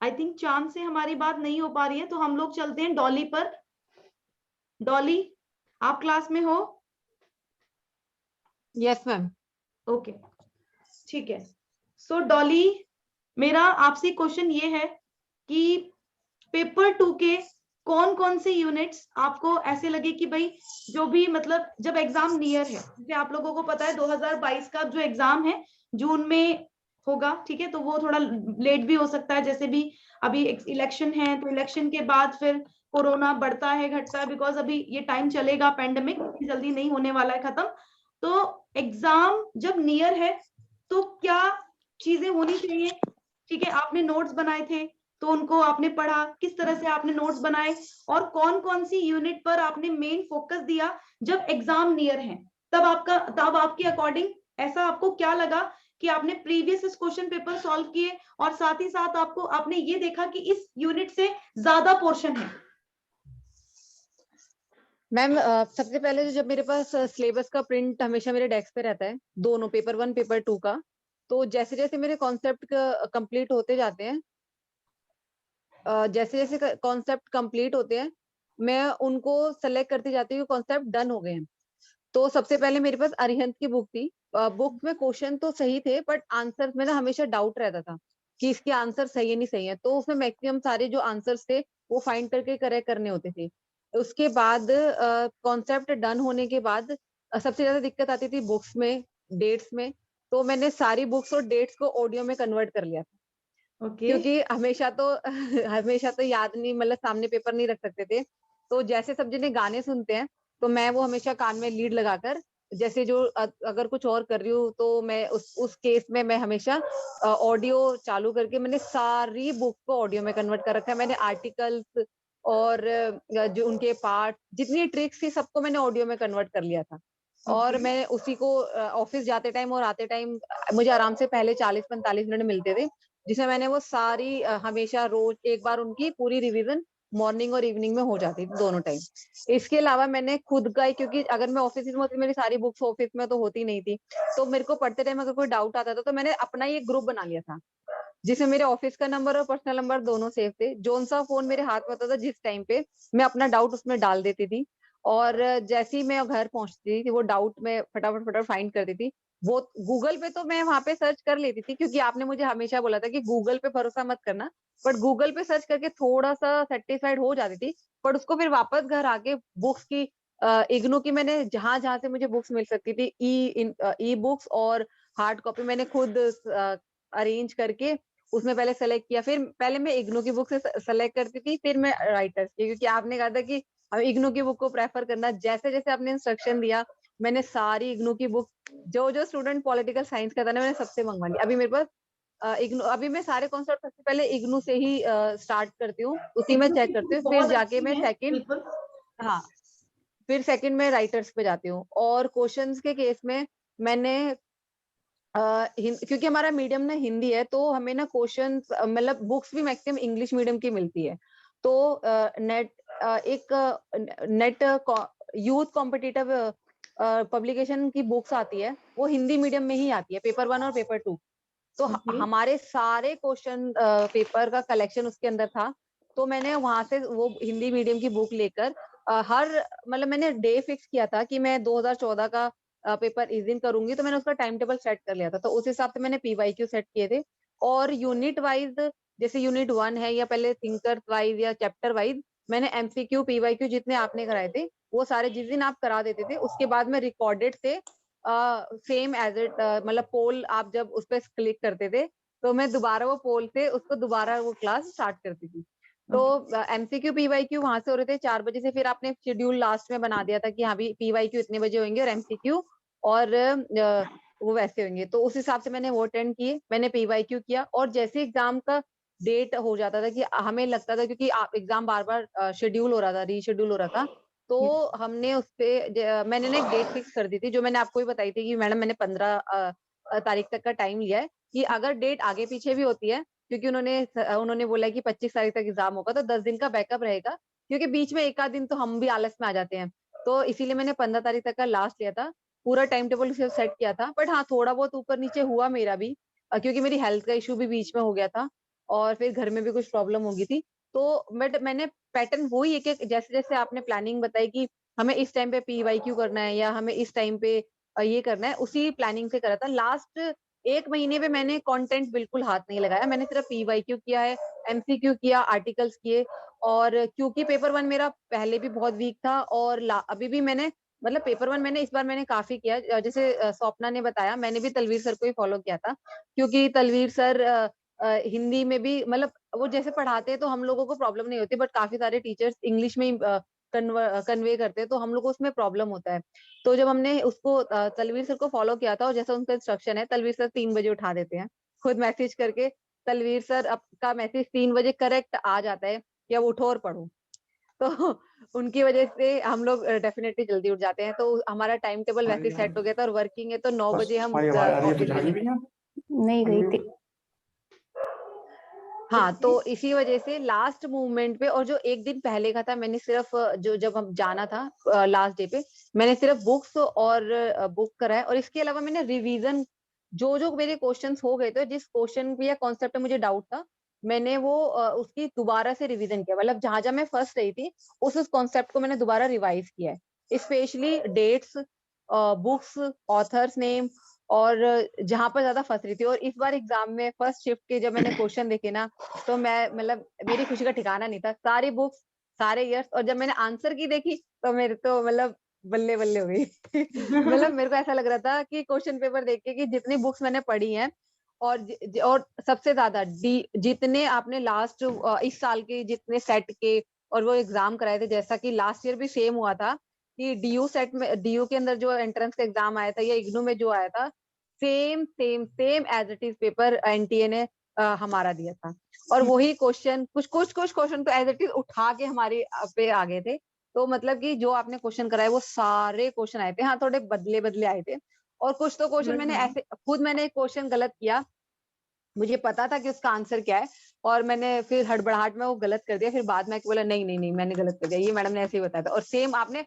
आई थिंक चांद से हमारी बात नहीं हो पा रही है तो हम लोग चलते हैं डॉली पर। डॉली, आप क्लास में हो? Yes ma'am. ओके, ठीक है। सो डॉली, मेरा आपसे क्वेश्चन ये है कि पेपर 2 के कौन कौन से यूनिट्स आपको ऐसे लगे कि भाई जो भी मतलब जब एग्जाम नियर है, जैसे आप लोगों को पता है 2022 का जो एग्जाम है जून में होगा, ठीक है, तो वो थोड़ा लेट भी हो सकता है, जैसे भी अभी इलेक्शन है तो इलेक्शन के बाद फिर कोरोना बढ़ता है घटता है, बिकॉज अभी ये टाइम चलेगा, पेंडेमिक जल्दी नहीं होने वाला है खत्म। तो एग्जाम जब नियर है तो क्या चीजें होनी चाहिए? ठीक है, आपने नोट्स बनाए थे तो उनको आपने पढ़ा, किस तरह से आपने नोट्स बनाए और कौन कौन सी यूनिट पर आपने मेन फोकस दिया जब एग्जाम नियर है, तब आपके अकॉर्डिंग ऐसा आपको क्या लगा कि आपने प्रीवियस क्वेश्चन पेपर सॉल्व किए और साथ ही साथ आपने ये देखा कि इस यूनिट से ज्यादा पोर्शन है? मैम सबसे पहले तो जब मेरे पास सिलेबस का प्रिंट हमेशा मेरे डेस्क पे रहता है, दोनों पेपर 1 पेपर 2 का, तो जैसे जैसे मेरे कॉन्सेप्ट कंप्लीट होते जाते हैं, जैसे जैसे कॉन्सेप्ट कंप्लीट होते हैं मैं उनको सेलेक्ट करती जाती हूँ, कॉन्सेप्ट डन हो गए हैं। तो सबसे पहले मेरे पास अरिहंत की बुक थी, बुक में क्वेश्चन तो सही थे बट आंसर में ना हमेशा डाउट रहता था कि इसके आंसर सही है नहीं सही है, तो उसमें मैक्सिमम सारे जो आंसर्स थे वो फाइंड करके करेक्ट करने होते थे। उसके बाद कॉन्सेप्ट डन होने के बाद सबसे ज्यादा दिक्कत आती थी बुक्स में, डेट्स में, तो मैंने सारी बुक्स और डेट्स को ऑडियो में कन्वर्ट कर लिया था। क्योंकि हमेशा तो याद नहीं, मतलब सामने पेपर नहीं रख सकते थे, तो जैसे सब जने गाने सुनते हैं तो मैं वो हमेशा कान में लीड लगाकर, जैसे जो अगर कुछ और कर रही हूँ तो मैं उस केस में मैं हमेशा ऑडियो चालू करके मैंने सारी बुक को ऑडियो में कन्वर्ट कर रखा है। मैंने आर्टिकल्स और जो उनके पार्ट जितनी ट्रिक्स थी सबको मैंने ऑडियो में कन्वर्ट कर लिया था। और मैं उसी को ऑफिस जाते टाइम और आते टाइम मुझे आराम से पहले 40-45 मिनट मिलते थे, जिसमें मैंने वो सारी हमेशा रोज एक बार उनकी पूरी रिवीजन मॉर्निंग और इवनिंग में हो जाती थी दोनों टाइम। इसके अलावा मैंने खुद का, क्योंकि अगर मैं ऑफिस में होती मेरी सारी बुक्स ऑफिस में तो होती नहीं थी, तो मेरे को पढ़ते टाइम अगर कोई डाउट आता था तो मैंने अपना ही एक ग्रुप बना लिया था जिसमें मेरे ऑफिस का नंबर और पर्सनल नंबर दोनों सेव थे। जोन सा फोन मेरे हाथ में होता था जिस टाइम पे, मैं अपना डाउट उसमें डाल देती थी, और जैसे ही मैं घर पहुंचती थी वो डाउट में फटाफट फटाफट फाइंड करती थी। वो गूगल पे तो मैं वहां पे सर्च कर लेती थी, क्योंकि आपने मुझे हमेशा बोला था कि गूगल पे भरोसा मत करना, बट गूगल पे सर्च करके थोड़ा सा सेटिस्फाइड हो जाती थी। पर उसको फिर वापस घर आके बुक्स की, इग्नू की, मैंने जहां जहां से मुझे बुक्स मिल सकती थी, ई बुक्स और हार्ड कॉपी मैंने खुद अरेंज करके उसमें पहले सेलेक्ट किया। फिर पहले मैं इग्नू की बुक से सेलेक्ट करती थी, फिर मैं राइटर्स की, क्योंकि आपने कहा था कि हम इग्नू की बुक को प्रेफर करना। जैसे जैसे आपने इंस्ट्रक्शन दिया, मैंने सारी इग्नू की बुक, जो जो स्टूडेंट पॉलिटिकल साइंस का था ना, मैंने सबसे मंगवा ली। अभी मेरे पास इग्नू, अभी मैं सारे कॉन्सेप्ट सबसे पहले इग्नू से ही स्टार्ट करती हूँ, उसी में चेक करती हूँ, फिर बहुत जाके मैं अच्छी है, सेकंड, बिल्कुल। हाँ, फिर सेकंड में राइटर्स पे जाती हूँ। और क्वेश्चंस के केस में मैंने क्योंकि हमारा मीडियम ना हिंदी है, तो हमें ना क्वेश्चन, मतलब बुक्स भी मैक्सिमम इंग्लिश मीडियम की मिलती है। तो नेट एक नेट यूथ कॉम्पिटिटिव पब्लिकेशन की बुक्स आती है, वो हिंदी मीडियम में ही आती है, पेपर 1 और पेपर 2। तो हमारे सारे क्वेश्चन पेपर का कलेक्शन उसके अंदर था। तो मैंने वहां से वो हिंदी मीडियम की बुक लेकर हर, मतलब मैंने डे फिक्स किया था कि मैं 2014 का पेपर इस दिन करूंगी, तो मैंने उसका टाइम टेबल सेट कर लिया था। तो उस हिसाब से मैंने पीवाईक्यू सेट किए थे। और यूनिट वाइज, जैसे यूनिट 1 है, या पहले थिंकर वाइज या चैप्टर वाइज, मैंने एमसीक्यू पीवाईक्यू जितने आपने कराए थे वो सारे जिस दिन आप करा देते थे, उसके बाद में रिकॉर्डेड से सेम एज इट, मतलब पोल आप जब उस पर क्लिक करते थे, तो मैं दोबारा वो पोल से उसको दोबारा वो क्लास स्टार्ट करती थी। तो एमसीक्यू पीवाईक्यू वहां से हो रहे थे 4 बजे से। फिर आपने शेड्यूल लास्ट में बना दिया था कि हाँ भी पीवाईक्यू इतने बजे होंगे और एमसीक्यू और वो वैसे होंगे। तो उस हिसाब से मैंने वो अटेंड किए, मैंने पीवाईक्यू किया। और जैसे एग्जाम का डेट हो जाता था, कि हमें लगता था, क्योंकि एग्जाम बार बार शेड्यूल हो रहा था, रीशेड्यूल हो रहा था, तो हमने उस पे मैंने ना एक डेट फिक्स कर दी थी, जो मैंने आपको भी बताई थी कि मैडम मैंने 15 तारीख तक का टाइम लिया है, कि अगर डेट आगे पीछे भी होती है, क्योंकि उन्होंने बोला है कि 25 तारीख तक एग्जाम होगा, तो 10 दिन का बैकअप रहेगा, क्योंकि बीच में एक आध दिन तो हम भी आलस में आ जाते हैं। तो इसीलिए मैंने 15 तारीख तक का लास्ट लिया था, पूरा टाइम टेबल सेट किया था। बट हाँ, थोड़ा बहुत ऊपर नीचे हुआ मेरा भी, क्योंकि मेरी हेल्थ का इशू भी बीच में हो गया था, और फिर घर में भी कुछ प्रॉब्लम हो गई थी। तो बट मैंने पैटर्न वही है कि जैसे जैसे आपने प्लानिंग बताई कि हमें इस टाइम पे पीवाईक्यू करना है, या हमें इस टाइम पे ये करना है, उसी प्लानिंग से करा था। लास्ट 1 महीने में मैंने कंटेंट बिल्कुल हाथ नहीं लगाया, मैंने सिर्फ पीवाईक्यू किया है, एमसीक्यू किया, आर्टिकल्स किए। और क्योंकि पेपर 1 मेरा पहले भी बहुत वीक था, और अभी भी मैंने, मतलब पेपर 1 मैंने इस बार मैंने काफी किया। जैसे स्वप्ना ने बताया, मैंने भी तलवीर सर को ही फॉलो किया था, क्योंकि तलवीर सर हिंदी में भी, मतलब वो जैसे पढ़ाते हैं तो हम लोगों को प्रॉब्लम नहीं होती, बट काफी सारे टीचर्स इंग्लिश में ही कन्वे करते हैं, तो हम लोग को उसमें प्रॉब्लम होता है। तो जब हमने उसको तलवीर सर को फॉलो किया था, और जैसा उनका इंस्ट्रक्शन है, तलवीर सर 3 बजे उठा देते हैं खुद मैसेज करके। तलवीर सर आपका मैसेज 3 बजे करेक्ट आ जाता है कि अब उठो और पढ़ो। तो उनकी वजह से हम लोग डेफिनेटली जल्दी उठ जाते हैं। तो हमारा टाइम टेबल वैसे सेट हो गया था, और वर्किंग है तो 9 बजे हम ऑफिस नहीं गई थी। हाँ, तो इसी वजह से लास्ट मूवमेंट पे, और जो एक दिन पहले का था, मैंने सिर्फ जो जब हम जाना था लास्ट डे पे, मैंने सिर्फ बुक्स और बुक कराया। और इसके अलावा मैंने रिवीजन, जो जो मेरे क्वेश्चंस हो गए थे, जिस क्वेश्चन पे या कॉन्सेप्ट पे मुझे डाउट था, मैंने वो उसकी दोबारा से रिवीजन किया। मतलब जहां जहां मैं फर्स्ट रही थी, उस कॉन्सेप्ट को मैंने दोबारा रिवाइज किया है, specially dates, books, authors name, और जहां पर ज्यादा फंस रही थी। और इस बार एग्जाम में फर्स्ट शिफ्ट के जब मैंने क्वेश्चन देखे ना, तो मैं, मतलब मेरी खुशी का ठिकाना नहीं था। सारी बुक्स, सारे ईयर्स, और जब मैंने आंसर की देखी, तो मेरे तो मतलब बल्ले बल्ले हो गई। मतलब मेरे को ऐसा लग रहा था कि क्वेश्चन पेपर देख के, कि जितनी बुक्स मैंने पढ़ी हैं, और सबसे ज्यादा जितने आपने लास्ट इस साल के जितने सेट के और वो एग्जाम कराए थे, जैसा कि लास्ट ईयर भी सेम हुआ था, कि डीयू सेट में, डीयू के अंदर जो एंट्रेंस का एग्जाम आया था, या इग्नू में जो आया था, same same same as it is paper NTA ने हमारा दिया था। और वही क्वेश्चन, कुछ क्वेश्चन तो एज इट इज उठा के हमारे पे आ गए थे। तो मतलब कि जो आपने क्वेश्चन कराए, वो सारे क्वेश्चन आए थे। हाँ, थोड़े बदले बदले आए थे, और कुछ तो क्वेश्चन मैंने ऐसे, खुद मैंने एक क्वेश्चन गलत किया, मुझे पता था कि उसका आंसर क्या है, और मैंने फिर हड़बड़ाहट में वो गलत कर दिया। फिर बाद में बोला नहीं नहीं नहीं, मैंने गलत कर दिया, ये मैडम ने ऐसे ही बताया था। और सेम आपने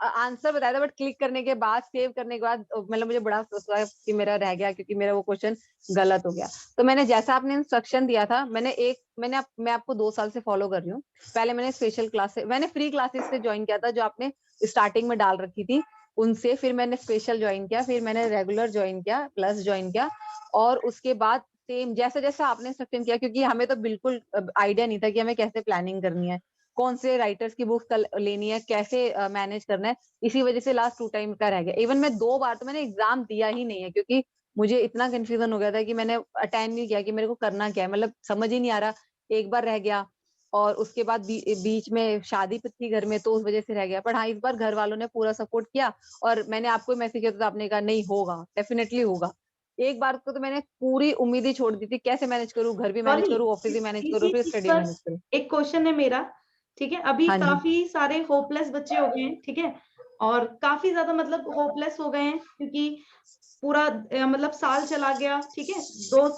आंसर बताया था, बट क्लिक करने के बाद, सेव करने के बाद मतलब मुझे बड़ा अफसोस हुआ कि मेरा रह गया, क्योंकि मेरा वो क्वेश्चन गलत हो गया। तो मैंने जैसा आपने इंस्ट्रक्शन दिया था, मैं आपको 2 साल से फॉलो कर रही हूँ। पहले मैंने स्पेशल क्लास से, मैंने फ्री क्लासेस से ज्वाइन किया था जो आपने स्टार्टिंग में डाल रखी थी, उनसे फिर मैंने स्पेशल ज्वाइन किया, फिर मैंने रेगुलर ज्वाइन किया, प्लस ज्वाइन किया, और उसके बाद सेम जैसा जैसा आपने इंस्ट्रक्शन किया, क्योंकि हमें तो बिल्कुल आइडिया नहीं था कि हमें कैसे प्लानिंग करनी है, कौन से राइटर्स की बुक्स लेनी है, कैसे मैनेज करना है। इसी वजह से लास्ट 2 टाइम का रह गया। इवन मैं 2 बार तो मैंने एग्जाम दिया ही नहीं है, क्योंकि मुझे इतना कंफ्यूजन हो गया था कि मैंने अटेंड नहीं किया कि मेरे को करना क्या है, मतलब समझ ही नहीं आ रहा। एक बार रह गया, और उसके बाद बीच में शादी थी घर में, तो उस वजह से रह गया। पर हाँ, इस बार घर वालों ने पूरा सपोर्ट किया, और मैंने आपको मैसेज किया तो आपने कहा नहीं होगा, डेफिनेटली होगा। एक बार को तो मैंने पूरी उम्मीद ही छोड़ दी थी, कैसे मैनेज करूँ, घर भी मैनेज सॉरी, करूँ, ऑफिस भी मैनेज करूँ, इसी फिर चीज स्टडी पर मैनेज करूँ। एक क्वेश्चन है मेरा, ठीक है। अभी हाँ जी। काफी सारे होपलेस बच्चे हो गए हैं, ठीक है, और काफी ज्यादा मतलब होपलेस हो गए हैं, क्योंकि पूरा मतलब साल चला गया, ठीक है,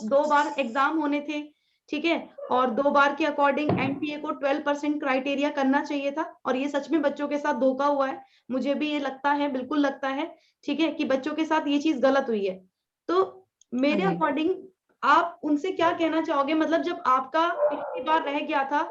दो बार एग्जाम होने थे, ठीक है, और 2 बार के अकॉर्डिंग एनटीए को 12% क्राइटेरिया करना चाहिए था, और ये सच में बच्चों के साथ धोखा हुआ है। मुझे भी ये लगता है, बिल्कुल लगता है, ठीक है, कि बच्चों के साथ ये चीज गलत हुई है। तो हाँ मेरे जी। अकॉर्डिंग आप उनसे क्या कहना चाहोगे? मतलब जब आपका पिछली बार रह गया था,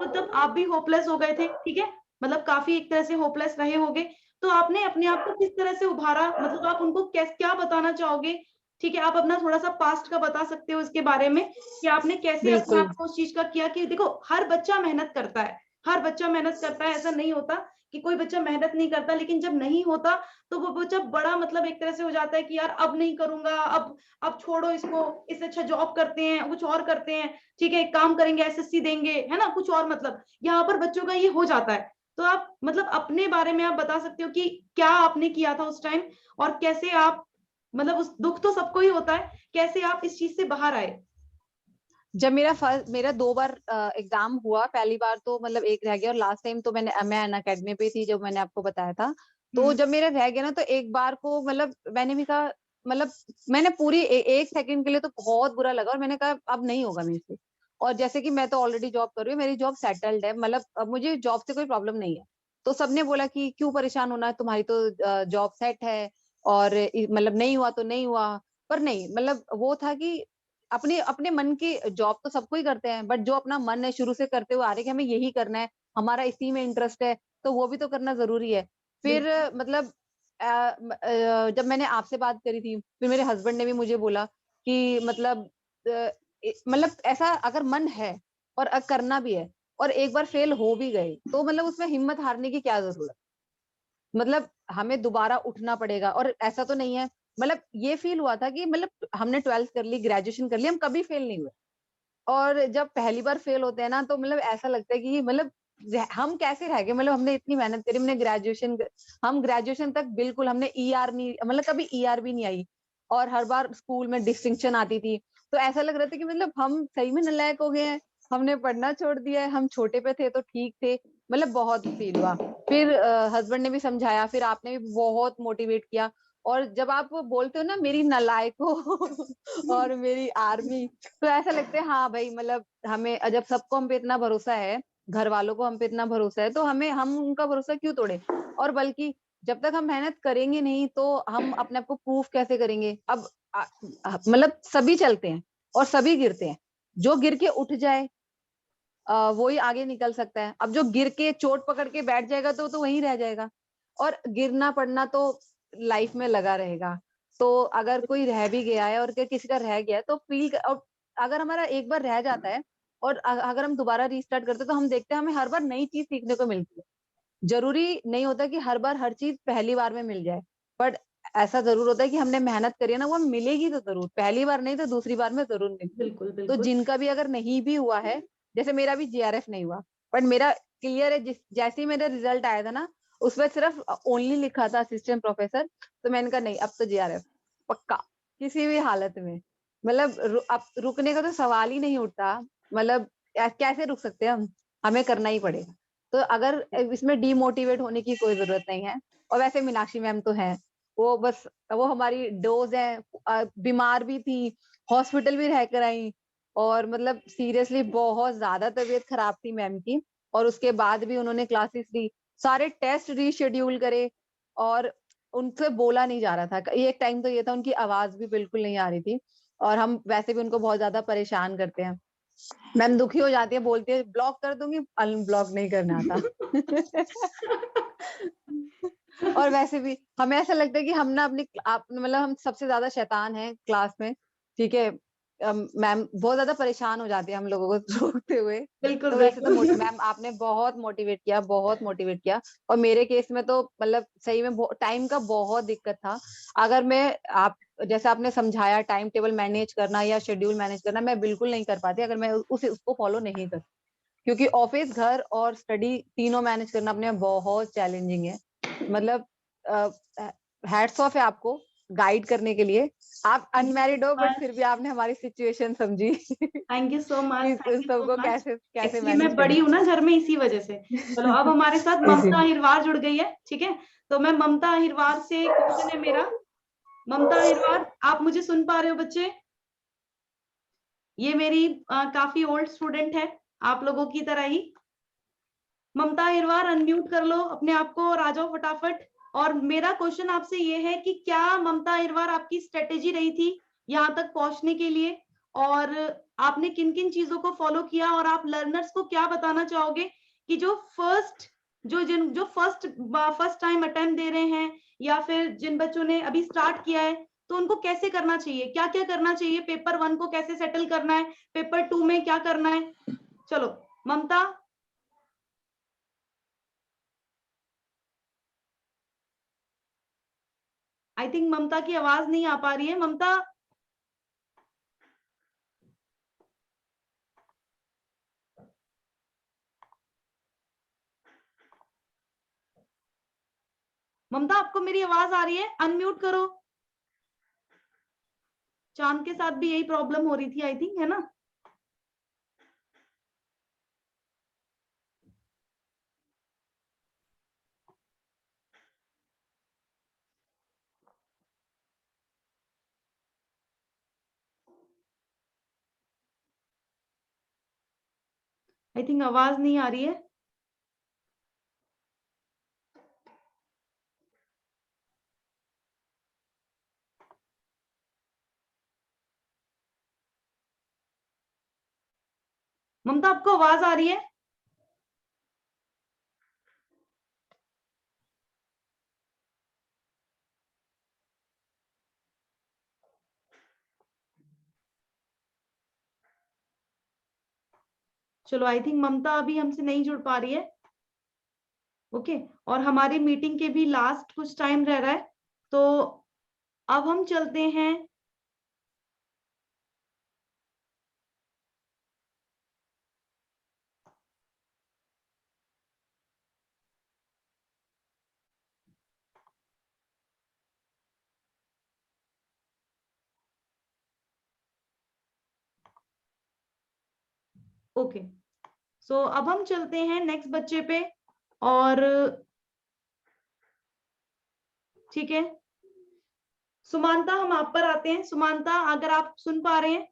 तो तब आप भी होपलेस हो गए थे, ठीक है, मतलब काफी एक तरह से होपलेस रहे होगे, तो आपने अपने आप को किस तरह से उभारा? मतलब आप उनको क्या बताना चाहोगे? ठीक है, आप अपना थोड़ा सा पास्ट का बता सकते हो इसके बारे में, कि आपने कैसे अपने बिल्कुल। आप को उस चीज का किया, कि देखो हर बच्चा मेहनत करता है, हर बच्चा मेहनत करता है, ऐसा नहीं होता कि कोई बच्चा मेहनत नहीं करता, लेकिन जब नहीं होता तो वो बच्चा बड़ा मतलब एक तरह से हो जाता है कि यार अब नहीं करूंगा, अब छोड़ो इसको, इससे अच्छा जॉब करते हैं, कुछ और करते हैं, ठीक है, एक काम करेंगे, एसएससी देंगे, है ना, कुछ और, मतलब यहाँ पर बच्चों का ये हो जाता है। तो आप मतलब अपने बारे में आप बता सकते हो कि क्या आपने किया था उस टाइम, और कैसे आप, मतलब उस दुख तो सबको ही होता है, कैसे आप इस चीज से बाहर आए? जब मेरा 2 बार एग्जाम हुआ, पहली बार तो मतलब एक रह गया, और लास्ट टाइम तो मैं अनअकैडमी पे थी, जो मैंने आपको बताया था। तो जब मेरा रह गया ना, तो एक बार को मतलब मैंने भी कहा, मतलब मैंने पूरी 1 सेकंड के लिए तो बहुत बुरा लगा, और मैंने कहा अब नहीं होगा मेरे से। और जैसे कि मैं तो ऑलरेडी जॉब कर रही हूँ, मेरी जॉब सेटल्ड है, मतलब अब मुझे जॉब से कोई प्रॉब्लम नहीं है। तो सबने बोला कि क्यों परेशान होना है, तुम्हारी तो जॉब सेट है, और मतलब नहीं हुआ तो नहीं हुआ। पर नहीं, मतलब वो था कि अपने अपने मन की जॉब तो सबको ही करते हैं, बट जो अपना मन है शुरू से करते हुए आ रहे कि हमें यही करना है, हमारा इसी में इंटरेस्ट है, तो वो भी तो करना जरूरी है। फिर मतलब जब मैंने आपसे बात करी थी, फिर मेरे हस्बैंड ने भी मुझे बोला कि मतलब मतलब ऐसा अगर मन है और करना भी है, और एक बार फेल हो भी गए, तो मतलब उसमें हिम्मत हारने की क्या जरूरत, मतलब हमें दोबारा उठना पड़ेगा। और ऐसा तो नहीं है, मतलब ये फील हुआ था कि मतलब हमने 12th कर ली, ग्रेजुएशन कर ली, हम कभी फेल नहीं हुए। और जब पहली बार फेल होते हैं ना, तो मतलब ऐसा लगता है कि मतलब हम कैसे रह गए, मतलब हमने इतनी मेहनत करी, हमने हम ग्रेजुएशन तक बिल्कुल हमने ईआर नहीं, मतलब कभी ईआर भी नहीं आई, और हर बार स्कूल में डिस्टिंक्शन आती थी। तो ऐसा लग रहा था कि मतलब हम सही में नालायक हो गए हैं, हमने पढ़ना छोड़ दिया है, हम छोटे पे थे तो ठीक थे, मतलब बहुत फील हुआ। फिर हस्बैंड ने भी समझाया, फिर आपने भी बहुत मोटिवेट किया। और जब आप बोलते हो ना मेरी नालायक हो और मेरी आर्मी, तो ऐसा लगता है हाँ भाई, मतलब हमें जब सबको हम पे इतना भरोसा है, घर वालों को हम पे इतना भरोसा है, तो हम उनका भरोसा क्यों तोड़े। और बल्कि जब तक हम मेहनत करेंगे नहीं, तो हम अपने आप को प्रूफ कैसे करेंगे। अब मतलब सभी चलते हैं और सभी गिरते हैं, जो गिर के उठ जाए वो ही आगे निकल सकता है। अब जो गिर के चोट पकड़ के बैठ जाएगा तो वहीं रह जाएगा। और गिरना पड़ना तो लाइफ में लगा रहेगा। तो अगर कोई रह भी गया है, और किसी का रह गया है, तो अगर हमारा एक बार रह जाता है, और अगर हम दोबारा रीस्टार्ट करते हैं, तो हम देखते हैं हमें हर बार नई चीज सीखने को मिलती है। जरूरी नहीं होता कि हर बार हर चीज पहली बार में मिल जाए, बट ऐसा जरूर होता है कि हमने मेहनत करी है ना, वो मिलेगी तो जरूर, पहली बार नहीं तो दूसरी बार में जरूर मिलेगी। बिल्कुल तो बिल्कुल। जिनका भी अगर नहीं भी हुआ है, जैसे मेरा भी जीआरएफ नहीं हुआ, बट मेरा क्लियर है, जैसे ही मेरा रिजल्ट आया था ना, उसमें सिर्फ ओनली लिखा था असिस्टेंट प्रोफेसर, तो मैंने कहा नहीं, अब तो जीआरएफ पक्का, किसी भी हालत में। मतलब अब रुकने का तो सवाल ही नहीं उठता, मतलब कैसे रुक सकते हैं हम, हमें करना ही पड़ेगा। तो अगर इसमें डीमोटिवेट होने की कोई जरूरत नहीं है। और वैसे मीनाक्षी मैम तो है, वो बस वो हमारी डोज है, बीमार भी थी, हॉस्पिटल भी रह कर आई, और मतलब सीरियसली बहुत ज्यादा तबीयत खराब थी मैम की, और उसके बाद भी उन्होंने क्लासेस ली, सारे टेस्ट रीशेड्यूल करे, और उनसे बोला नहीं जा रहा था। एक टाइम तो ये था उनकी आवाज भी बिल्कुल नहीं आ रही थी, और हम वैसे भी उनको बहुत ज्यादा परेशान करते हैं। मैम दुखी हो जाती है, बोलती है ब्लॉक कर दूंगी, अनब्लॉक नहीं करना आता। और वैसे भी हमें ऐसा लगता है कि हम ना अपनी मतलब हम सबसे ज्यादा शैतान हैं क्लास में, ठीक है। मैम बहुत ज्यादा परेशान हो जाती है हम लोगों को रोकते हुए। बिल्कुल तो वैसे तो बिल्कुल। मैम आपने बहुत मोटिवेट किया, बहुत मोटिवेट किया। और मेरे केस में तो मतलब सही में टाइम का बहुत दिक्कत था। अगर मैं आप जैसे आपने समझाया टाइम टेबल मैनेज करना या शेड्यूल मैनेज करना, मैं बिल्कुल नहीं कर पाती अगर मैं उसको फॉलो नहीं करती, क्योंकि ऑफिस, घर और स्टडी तीनों मैनेज करना अपने आप बहुत चैलेंजिंग है। मतलब हैट्स ऑफ है आपको गाइड करने के लिए। आप अनमैरिड हो बट फिर भी आपने हमारी सिचुएशन समझी। थैंक यू सो मच, कि थैंक उन यू सो सबको मच। कैसे कैसे एक्चुअली मैनेज मैं बड़ी करें। हूँ ना घर में, इसी वजह से। चलो अब हमारे साथ ममता अहिरवार जुड़ गई है, ठीक है। तो मैं ममता अहिरवार से क्वेश्चन है मेरा। ममता अहिरवार, आप मुझे सुन पा रहे हो बच्चे? ये मेरी काफी ओल्ड स्टूडेंट है, आप लोगों की तरह ही। ममता अहिरवार अनम्यूट कर लो अपने आप को और आ जाओ फटाफट। और मेरा क्वेश्चन आपसे ये है कि क्या ममता अहिरवार आपकी स्ट्रेटेजी रही थी यहाँ तक पहुंचने के लिए, और आपने किन किन चीजों को फॉलो किया, और आप लर्नर्स को क्या बताना चाहोगे कि जो फर्स्ट टाइम अटेम्प्ट दे रहे हैं, या फिर जिन बच्चों ने अभी स्टार्ट किया है, तो उनको कैसे करना चाहिए, क्या क्या करना चाहिए, पेपर 1 को कैसे सेटल करना है, पेपर 2 में क्या करना है? चलो ममता। आई थिंक ममता की आवाज नहीं आ पा रही है। ममता, ममता आपको मेरी आवाज आ रही है? अनम्यूट करो। चांद के साथ भी यही प्रॉब्लम हो रही थी आई थिंक, है ना? आई थिंक आवाज नहीं आ रही है। ममता आपको आवाज आ रही है? चलो आई थिंक ममता अभी हमसे नहीं जुड़ पा रही है। ओके, और हमारी मीटिंग के भी लास्ट कुछ टाइम रह रहा है, तो अब हम चलते हैं। ओके, सो अब हम चलते हैं नेक्स्ट बच्चे पे। और ठीक है, सुमानता हम आप पर आते हैं। सुमानता अगर आप सुन पा रहे हैं,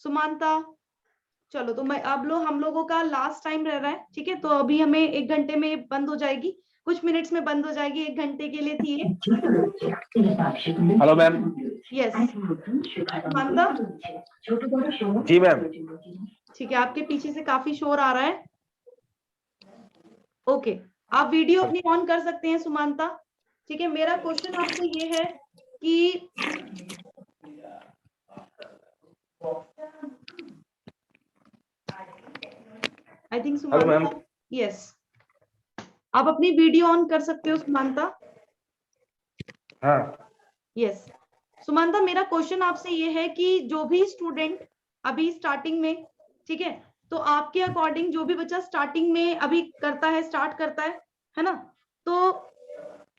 सुमानता। चलो तो मैं हम लोगों का लास्ट टाइम रह रहा है, ठीक है। तो अभी हमें 1 घंटे में बंद हो जाएगी, कुछ मिनट्स में बंद हो जाएगी, 1 घंटे के लिए थी ये। Hello ma'am. यस सुमानता। जी मैम। ठीक है, आपके पीछे से काफी शोर आ रहा है। ओके, आप वीडियो अपनी ऑन कर सकते हैं सुमानता। ठीक है, मेरा क्वेश्चन आपसे ये है कि I think hello ma'am. Sumanta, yes, आप अपनी वीडियो ऑन कर सकते हो सुमानता। हाँ। यस सुमानता, मेरा क्वेश्चन आपसे ये है कि जो भी स्टूडेंट अभी स्टार्टिंग में, ठीक है, तो आपके अकॉर्डिंग जो भी बच्चा स्टार्टिंग में अभी करता है, स्टार्ट करता है ना, तो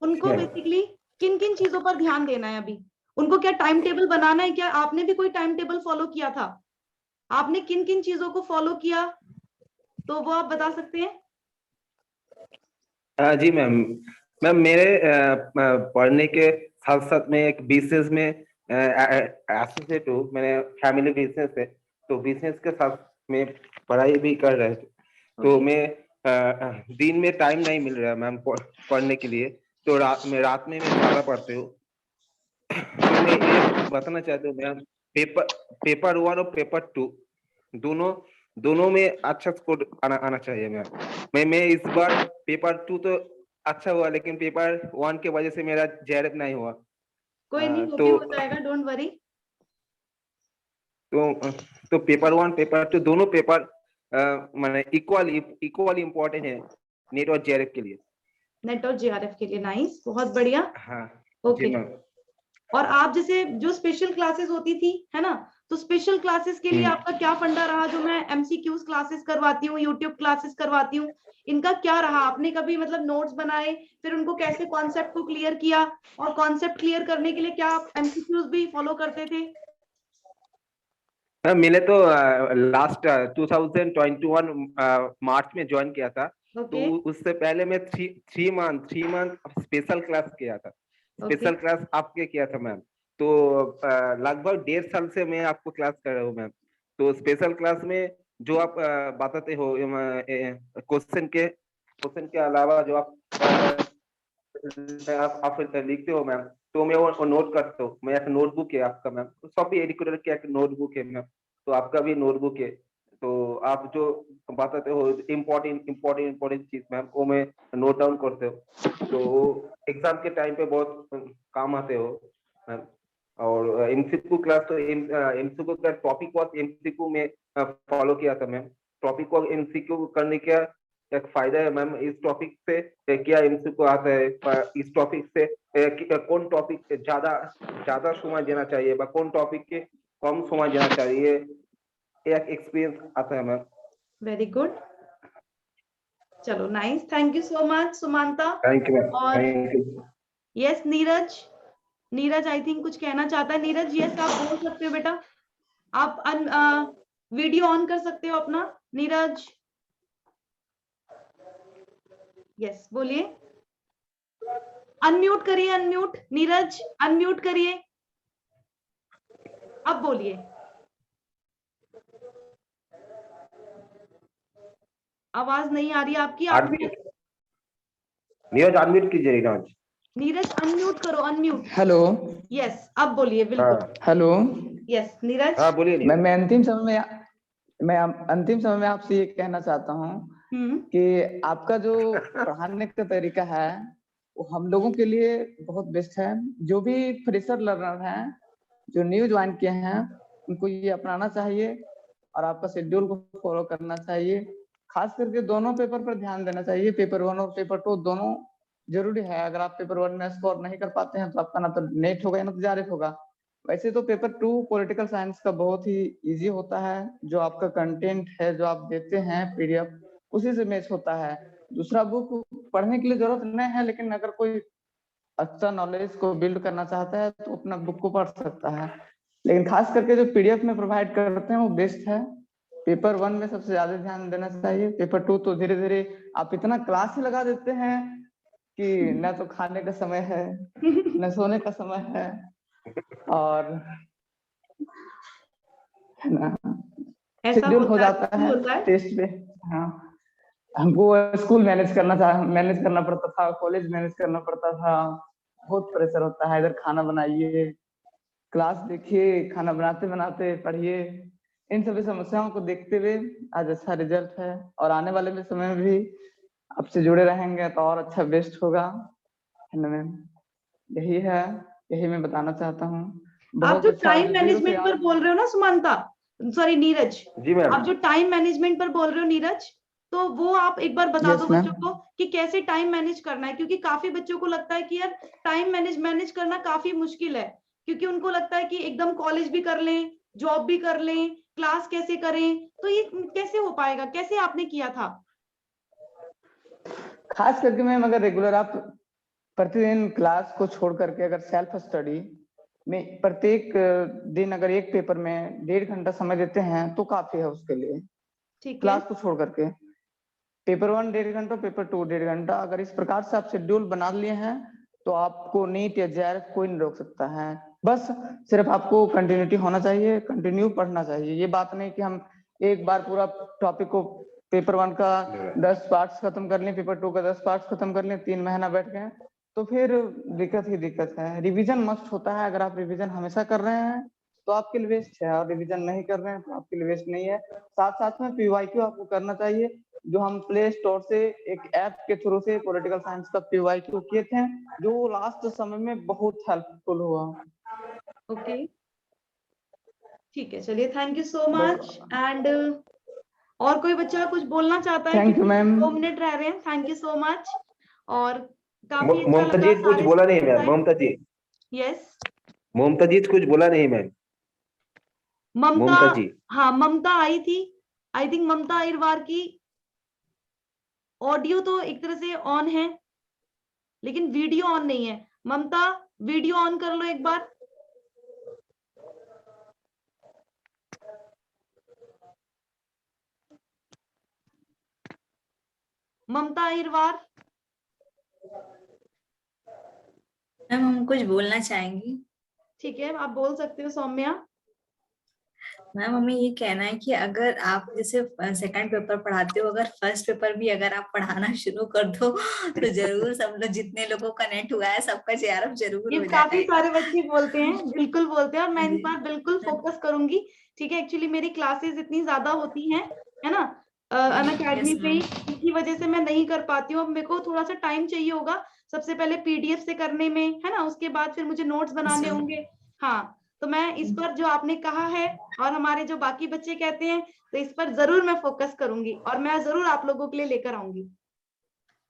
उनको बेसिकली किन किन चीजों पर ध्यान देना है? अभी उनको क्या टाइम टेबल बनाना है? क्या आपने भी कोई टाइम टेबल फॉलो किया था? आपने किन किन चीजों को फॉलो किया, तो वो आप बता सकते हैं? जी मैम। मैम मेरे पढ़ने के साथ साथ में एक बिजनेस में एसोसिएट हूँ। मैंने फैमिली बिजनेस है, तो बिजनेस के साथ में पढ़ाई भी कर रहे थे। तो मैं दिन में टाइम नहीं मिल रहा मैम पढ़ने के लिए। तो रात में मैं ज्यादा पढ़ते हो। तो मैं ये बताना चाहता हूँ मैम, पेपर 1 और पेपर 2 दोनों में अच्छा स्कोर आना चाहिए मैम। मैं इस बार पेपर 2 तो अच्छा हुआ, लेकिन पेपर 1 के वजह से मेरा जेआरएफ नहीं हुआ। कोई नहीं, वो भी हो जाएगा, डोंट वरी। तो पेपर 1 पेपर 2 दोनों पेपर माने इक्वली इम्पोर्टेंट है नेट और जेआरएफ के लिए। नेट और जेआरएफ के लिए, नाइस, बहुत बढ़िया। हाँ ओके। जी मैम। और आप जैसे जो स्पेशल क्लासेस होती थी, है ना, तो स्पेशल क्लासेस के लिए आपका क्या फंडा रहा? जो मैं एमसीक्यूज क्लासेस करवाती हूँ, यूट्यूब क्लासेस करवाती हूँ, इनका क्या रहा? आपने कभी मतलब नोट्स बनाए, फिर उनको कैसे कॉन्सेप्ट को क्लियर किया, और कॉन्सेप्ट क्लियर करने के लिए क्या आप एमसीक्यूज भी फॉलो करते थे? मैंने तो लास्ट 2021 मार्च में ज्वाइन किया था। तो उससे पहले मैं थ्री मंथ स्पेशल क्लास किया था। स्पेशल क्लास आपके किया था मैम। तो लगभग 1.5 साल से मैं आपको क्लास कर रहा हूँ मैम। तो स्पेशल क्लास में जो आप बताते हो क्वेश्चन के अलावा जो आप लिखते हो मैम, तो मैं वो नोट करता हूँ। मैं एक नोटबुक है आपका मैम, सभी एजुकेटर की एक नोटबुक है मैम, तो आपका भी नोटबुक है। तो आप जो बताते हो इम्पोर्टेंट चीज मैम, वो मैं नोट डाउन करते हो, तो एग्जाम के टाइम पे बहुत काम आते हो मैम। और एमसीक्यू क्लास तो एमसीक्यू का टॉपिक वाइज एमसीक्यू में फॉलो किया था मैम। टॉपिक वाइज एमसीक्यू करने का एक फायदा है मैम। इस टॉपिक से क्या एमसीक्यू आता है, इस टॉपिक से कौन टॉपिक ज्यादा समय देना चाहिए, कौन टॉपिक के कम समय देना चाहिए, एक एक्सपीरियंस आता है मैम। वेरी गुड, चलो nice, thank you so much Sumanta. Thank you ma'am. और thank you. Yes Neeraj I think कुछ कहना चाहता है। नीरज यस आप बोल सकते हो बेटा, आप वीडियो ऑन कर सकते हो अपना। नीरज यस बोलिए, अनम्यूट करिए, अनम्यूट नीरज, अनम्यूट करिए, अब बोलिए। आवाज नहीं आ रही है आपकी। आप नीरज अनम्यूट कीजिए। नीरज अनम्यूट करो, अनम्यूट। हेलो। यस अब बोलिए, बिल्कुल। हेलो। यस नीरज। हाँ बोलिए। मैं अंतिम समय में आपसे ये कहना चाहता हूँ कि आपका जो पढ़ाने का तरीका है वो हम लोगों के लिए बहुत बेस्ट है। जो भी फ्रेशर लर्नर हैं, जो न्यू ज्वाइन किए हैं, उनको ये अपनाना चाहिए और आपका शेड्यूल को फॉलो करना चाहिए। खास करके दोनों पेपर पर ध्यान देना चाहिए। पेपर 1 और पेपर 2 दोनों जरूरी है। अगर आप पेपर 1 में स्कोर नहीं कर पाते हैं तो आपका ना तो नेट होगा ना तो जेआरएफ होगा। वैसे तो पेपर 2 पॉलिटिकल साइंस का बहुत ही इजी होता है। जो आपका कंटेंट है, जो आप देते हैं पीडीएफ, उसी से मैच होता है। दूसरा बुक पढ़ने के लिए जरूरत नहीं है, लेकिन अगर कोई अच्छा नॉलेज को बिल्ड करना चाहता है तो अपना बुक को पढ़ सकता है। लेकिन खास करके जो पीडीएफ में प्रोवाइड करते हैं वो बेस्ट है। पेपर 1 में सबसे ज्यादा ध्यान देना चाहिए। पेपर 2 तो धीरे धीरे आप इतना क्लास ही लगा देते हैं कि न तो खाने का समय है न सोने का समय है, और है ना, शेड्यूल हो जाता है टेस्ट पे। हाँ, हमको स्कूल मैनेज करना पड़ता था, कॉलेज मैनेज करना पड़ता था, बहुत प्रेशर होता है। इधर खाना बनाइए, क्लास देखिए, खाना बनाते बनाते पढ़िए। इन सभी समस्याओं को देखते हुए आज अच्छा रिजल्ट है, और आने वाले में समय में भी आपसे जुड़े रहेंगे तो और अच्छा बेस्ट होगा, है ना मैम? यही मैं बताना चाहता हूँ। आप जो टाइम मैनेजमेंट पर बोल रहे हो ना सुमांता, सॉरी नीरज, आप जो टाइम मैनेजमेंट पर बोल रहे हो नीरज, तो वो आप एक बार बता दो बच्चों को कि कैसे टाइम मैनेज करना है। क्योंकि काफी बच्चों को लगता है कि यार टाइम मैनेज करना काफी मुश्किल है, क्योंकि उनको लगता है कि एकदम कॉलेज भी कर लें, जॉब भी कर लें, क्लास कैसे करें, तो ये कैसे हो पाएगा? कैसे आपने किया था? खास करके मैम, अगर रेगुलर आप प्रतिदिन क्लास को छोड़ करके अगर सेल्फ स्टडी में प्रत्येक दिन अगर एक पेपर में 1.5 घंटा समय देते हैं तो काफी है उसके लिए। क्लास को छोड़ करके पेपर 1 1.5 घंटा, पेपर 2 1.5 घंटा, अगर इस प्रकार से आप शेड्यूल बना लिए हैं तो आपको नीट या जेआरएफ कोई नहीं रोक सकता है। बस सिर्फ आपको कंटिन्यूटी होना चाहिए, कंटिन्यू पढ़ना चाहिए। ये बात नहीं कि हम एक बार पूरा टॉपिक को पेपर 1 का 10 पार्ट्स खत्म कर लें, पेपर 2 का 10 पार्ट्स खत्म कर लें, 3 महीना बैठ गए तो फिर दिक्कत ही दिक्कत है। रिवीजन मस्ट होता है, अगर आप रिवीजन हमेशा कर रहे हैं तो आपके लिए बेस्ट है, और रिवीजन नहीं कर रहे हैं तो आपके लिए बेस्ट नहीं है। साथ साथ में पीवाईक्यू आपको करना चाहिए, जो हम प्ले स्टोर से एक ऐप के थ्रू से पॉलिटिकल साइंस का पीवाईक्यू किए थे, जो लास्ट समय में बहुत हेल्पफुल हुआ। ओके ठीक है, चलिए thank you so much. And और कोई बच्चा कुछ बोलना चाहता है? Thank you ma'am. 2 मिनट रह रहे हैं। Thank you so much. और काफी अच्छा ममता लगा जी कुछ सारे बोला नहीं मैम। ममता जी, यस ममता जी कुछ बोला नहीं मैम। ममता जी, हाँ ममता आई थी। आई थिंक ममता अहिरवार की ऑडियो तो एक तरह से ऑन है, लेकिन वीडियो ऑन नहीं है। ममता वीडियो ऑन कर लो एक बार। ममता अहिरवार। मैम हम कुछ बोलना चाहेंगी। ठीक है, आप बोल सकते हो सौम्या। मैम हमें ये कहना है कि अगर आप जैसे सेकंड पेपर पढ़ाते हो, अगर फर्स्ट पेपर भी अगर आप पढ़ाना शुरू कर दो तो जरूर सब लोग, जितने लोगों का नेट हुआ है, सबका जेआरएफ जरूर ये हो काफी जाएगा। सारे बच्चे बोलते हैं, बिल्कुल बोलते हैं, और मैं इन जी। पर बिल्कुल फोकस करूंगी। ठीक है, एक्चुअली मेरी क्लासेस इतनी ज्यादा होती हैं, है ना, अनअकैडमी Yes, पे ही, इसी वजह से मैं नहीं कर पाती हूँ। अब मेरे को थोड़ा सा टाइम चाहिए होगा, सबसे पहले पीडीएफ से करने में, है ना, उसके बाद फिर मुझे नोट्स बनाने ma'am. होंगे। हाँ, तो मैं इस पर जो आपने कहा है और हमारे जो बाकी बच्चे कहते हैं, तो इस पर जरूर मैं फोकस करूंगी और मैं जरूर आप लोगों के लिए लेकर आऊंगी।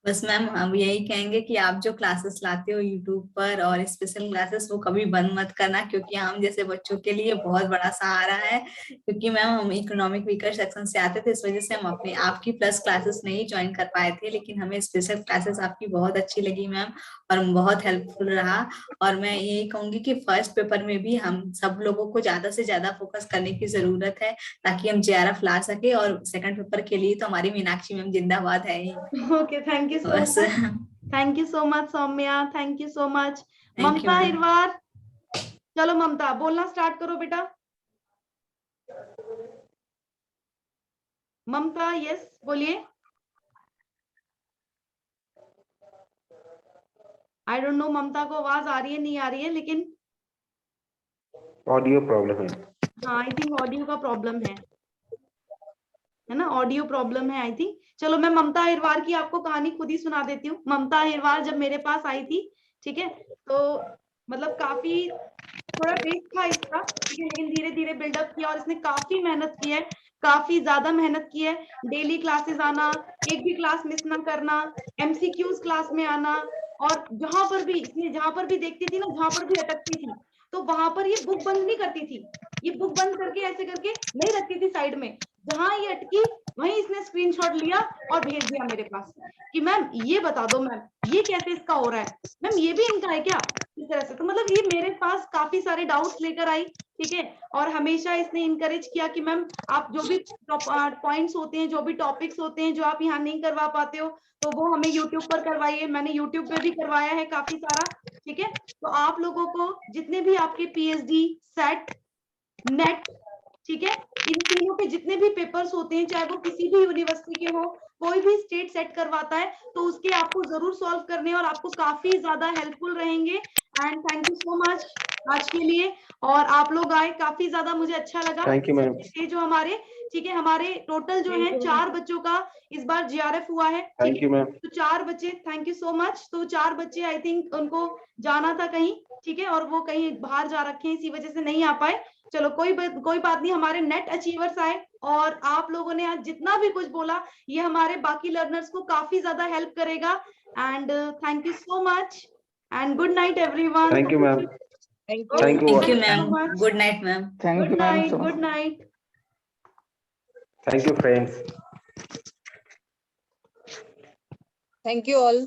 बस मैम हम यही कहेंगे कि आप जो क्लासेस लाते हो यूट्यूब पर और स्पेशल क्लासेस, वो कभी बंद मत करना, क्योंकि हम जैसे बच्चों के लिए बहुत बड़ा सहारा है। क्योंकि मैम हम इकोनॉमिक वीकर सेक्शन से आते थे, इस वजह से हम अपने आपकी प्लस क्लासेस नहीं ज्वाइन कर पाए थे, लेकिन हमें स्पेशल क्लासेस आपकी बहुत अच्छी लगी मैम, और बहुत हेल्पफुल रहा। और मैं यही कहूंगी कि फर्स्ट पेपर में भी हम सब लोगों को ज्यादा से ज्यादा फोकस करने की जरूरत है, ताकि हम जेआरएफ ला सके। और सेकंड पेपर के लिए तो हमारी मीनाक्षी मैम जिंदाबाद है ही। ओके, थैंक यू सो बस much. Thank you so much Saumya, thank you so much. Thank you, Mamta ma'am. Ahirwar, चलो ममता बोलना स्टार्ट करो बेटा। ममता यस बोलिए। आई डोंट नो ममता को आवाज आ रही है नहीं आ रही है, लेकिन ऑडियो प्रॉब्लम है। हाँ आई थिंक ऑडियो का प्रॉब्लम है ना, ऑडियो प्रॉब्लम है आई थिंक। चलो मैं ममता अहिरवार की आपको कहानी खुद ही सुना देती हूँ। ममता अहिरवार जब मेरे पास आई थी, ठीक है, तो मतलब काफी थोड़ा वेट था इसका, ठीक है, लेकिन धीरे धीरे बिल्डअप किया और इसने काफी मेहनत की है, काफी ज्यादा मेहनत की है। डेली क्लासेस आना, एक भी क्लास मिस ना करना, एमसीक्यूज क्लास में आना, और जहां पर भी इसने जहां पर भी देखती थी ना, जहां पर भी अटकती थी, तो वहां पर ये बुक बंद नहीं करती थी। ये बुक बंद करके ऐसे करके नहीं रखती थी साइड में, जहां ये अटकी वहीं इसने स्क्रीनशॉट लिया और भेज दिया मेरे पास कि मैम ये बता दो, मैम ये कैसे इसका हो रहा है, मैम ये भी इनका है क्या, इस तरह से। तो मतलब ये मेरे पास काफी सारे डाउट्स लेकर आई, ठीक है, और हमेशा इसने इनकरेज किया कि मैम आप जो भी पॉइंट्स होते हैं, जो भी टॉपिक्स होते हैं, जो आप यहाँ नहीं करवा पाते हो, तो वो हमें यूट्यूब पर करवाइए। मैंने यूट्यूब पे भी करवाया है काफी सारा, ठीक है। तो आप लोगों को जितने भी आपके पीएचडी, सेट, नेट, ठीक है, इन तीनों के जितने भी पेपर्स होते हैं, चाहे वो किसी भी यूनिवर्सिटी के हो, कोई भी स्टेट सेट करवाता है, तो उसके आपको जरूर सॉल्व करने हैं और आपको काफी ज्यादा हेल्पफुल रहेंगे। And thank you so much आज के लिए, और आप लोग आए, काफी ज्यादा मुझे अच्छा लगा। Thank you ma'am. ये जो हमारे, ठीक है, हमारे टोटल जो है 4 बच्चों का इस बार जीआरएफ हुआ है, थैंक यू मैम। तो 4 बच्चे, थैंक यू सो मच। तो 4 बच्चे आई थिंक उनको जाना था कहीं, ठीक है, और वो कहीं बाहर जा रखे हैं, इसी वजह से नहीं आ पाए। चलो कोई बात नहीं, हमारे नेट अचीवर्स आए और आप लोगों ने आज जितना भी कुछ बोला, ये हमारे बाकी लर्नर्स को काफी ज्यादा हेल्प करेगा। And thank you so much and good night everyone. Thank you ma'am. Thank you, ma'am. Good night, ma'am. Thank you good ma'am. Night, good night. Thank you friends. Thank you all.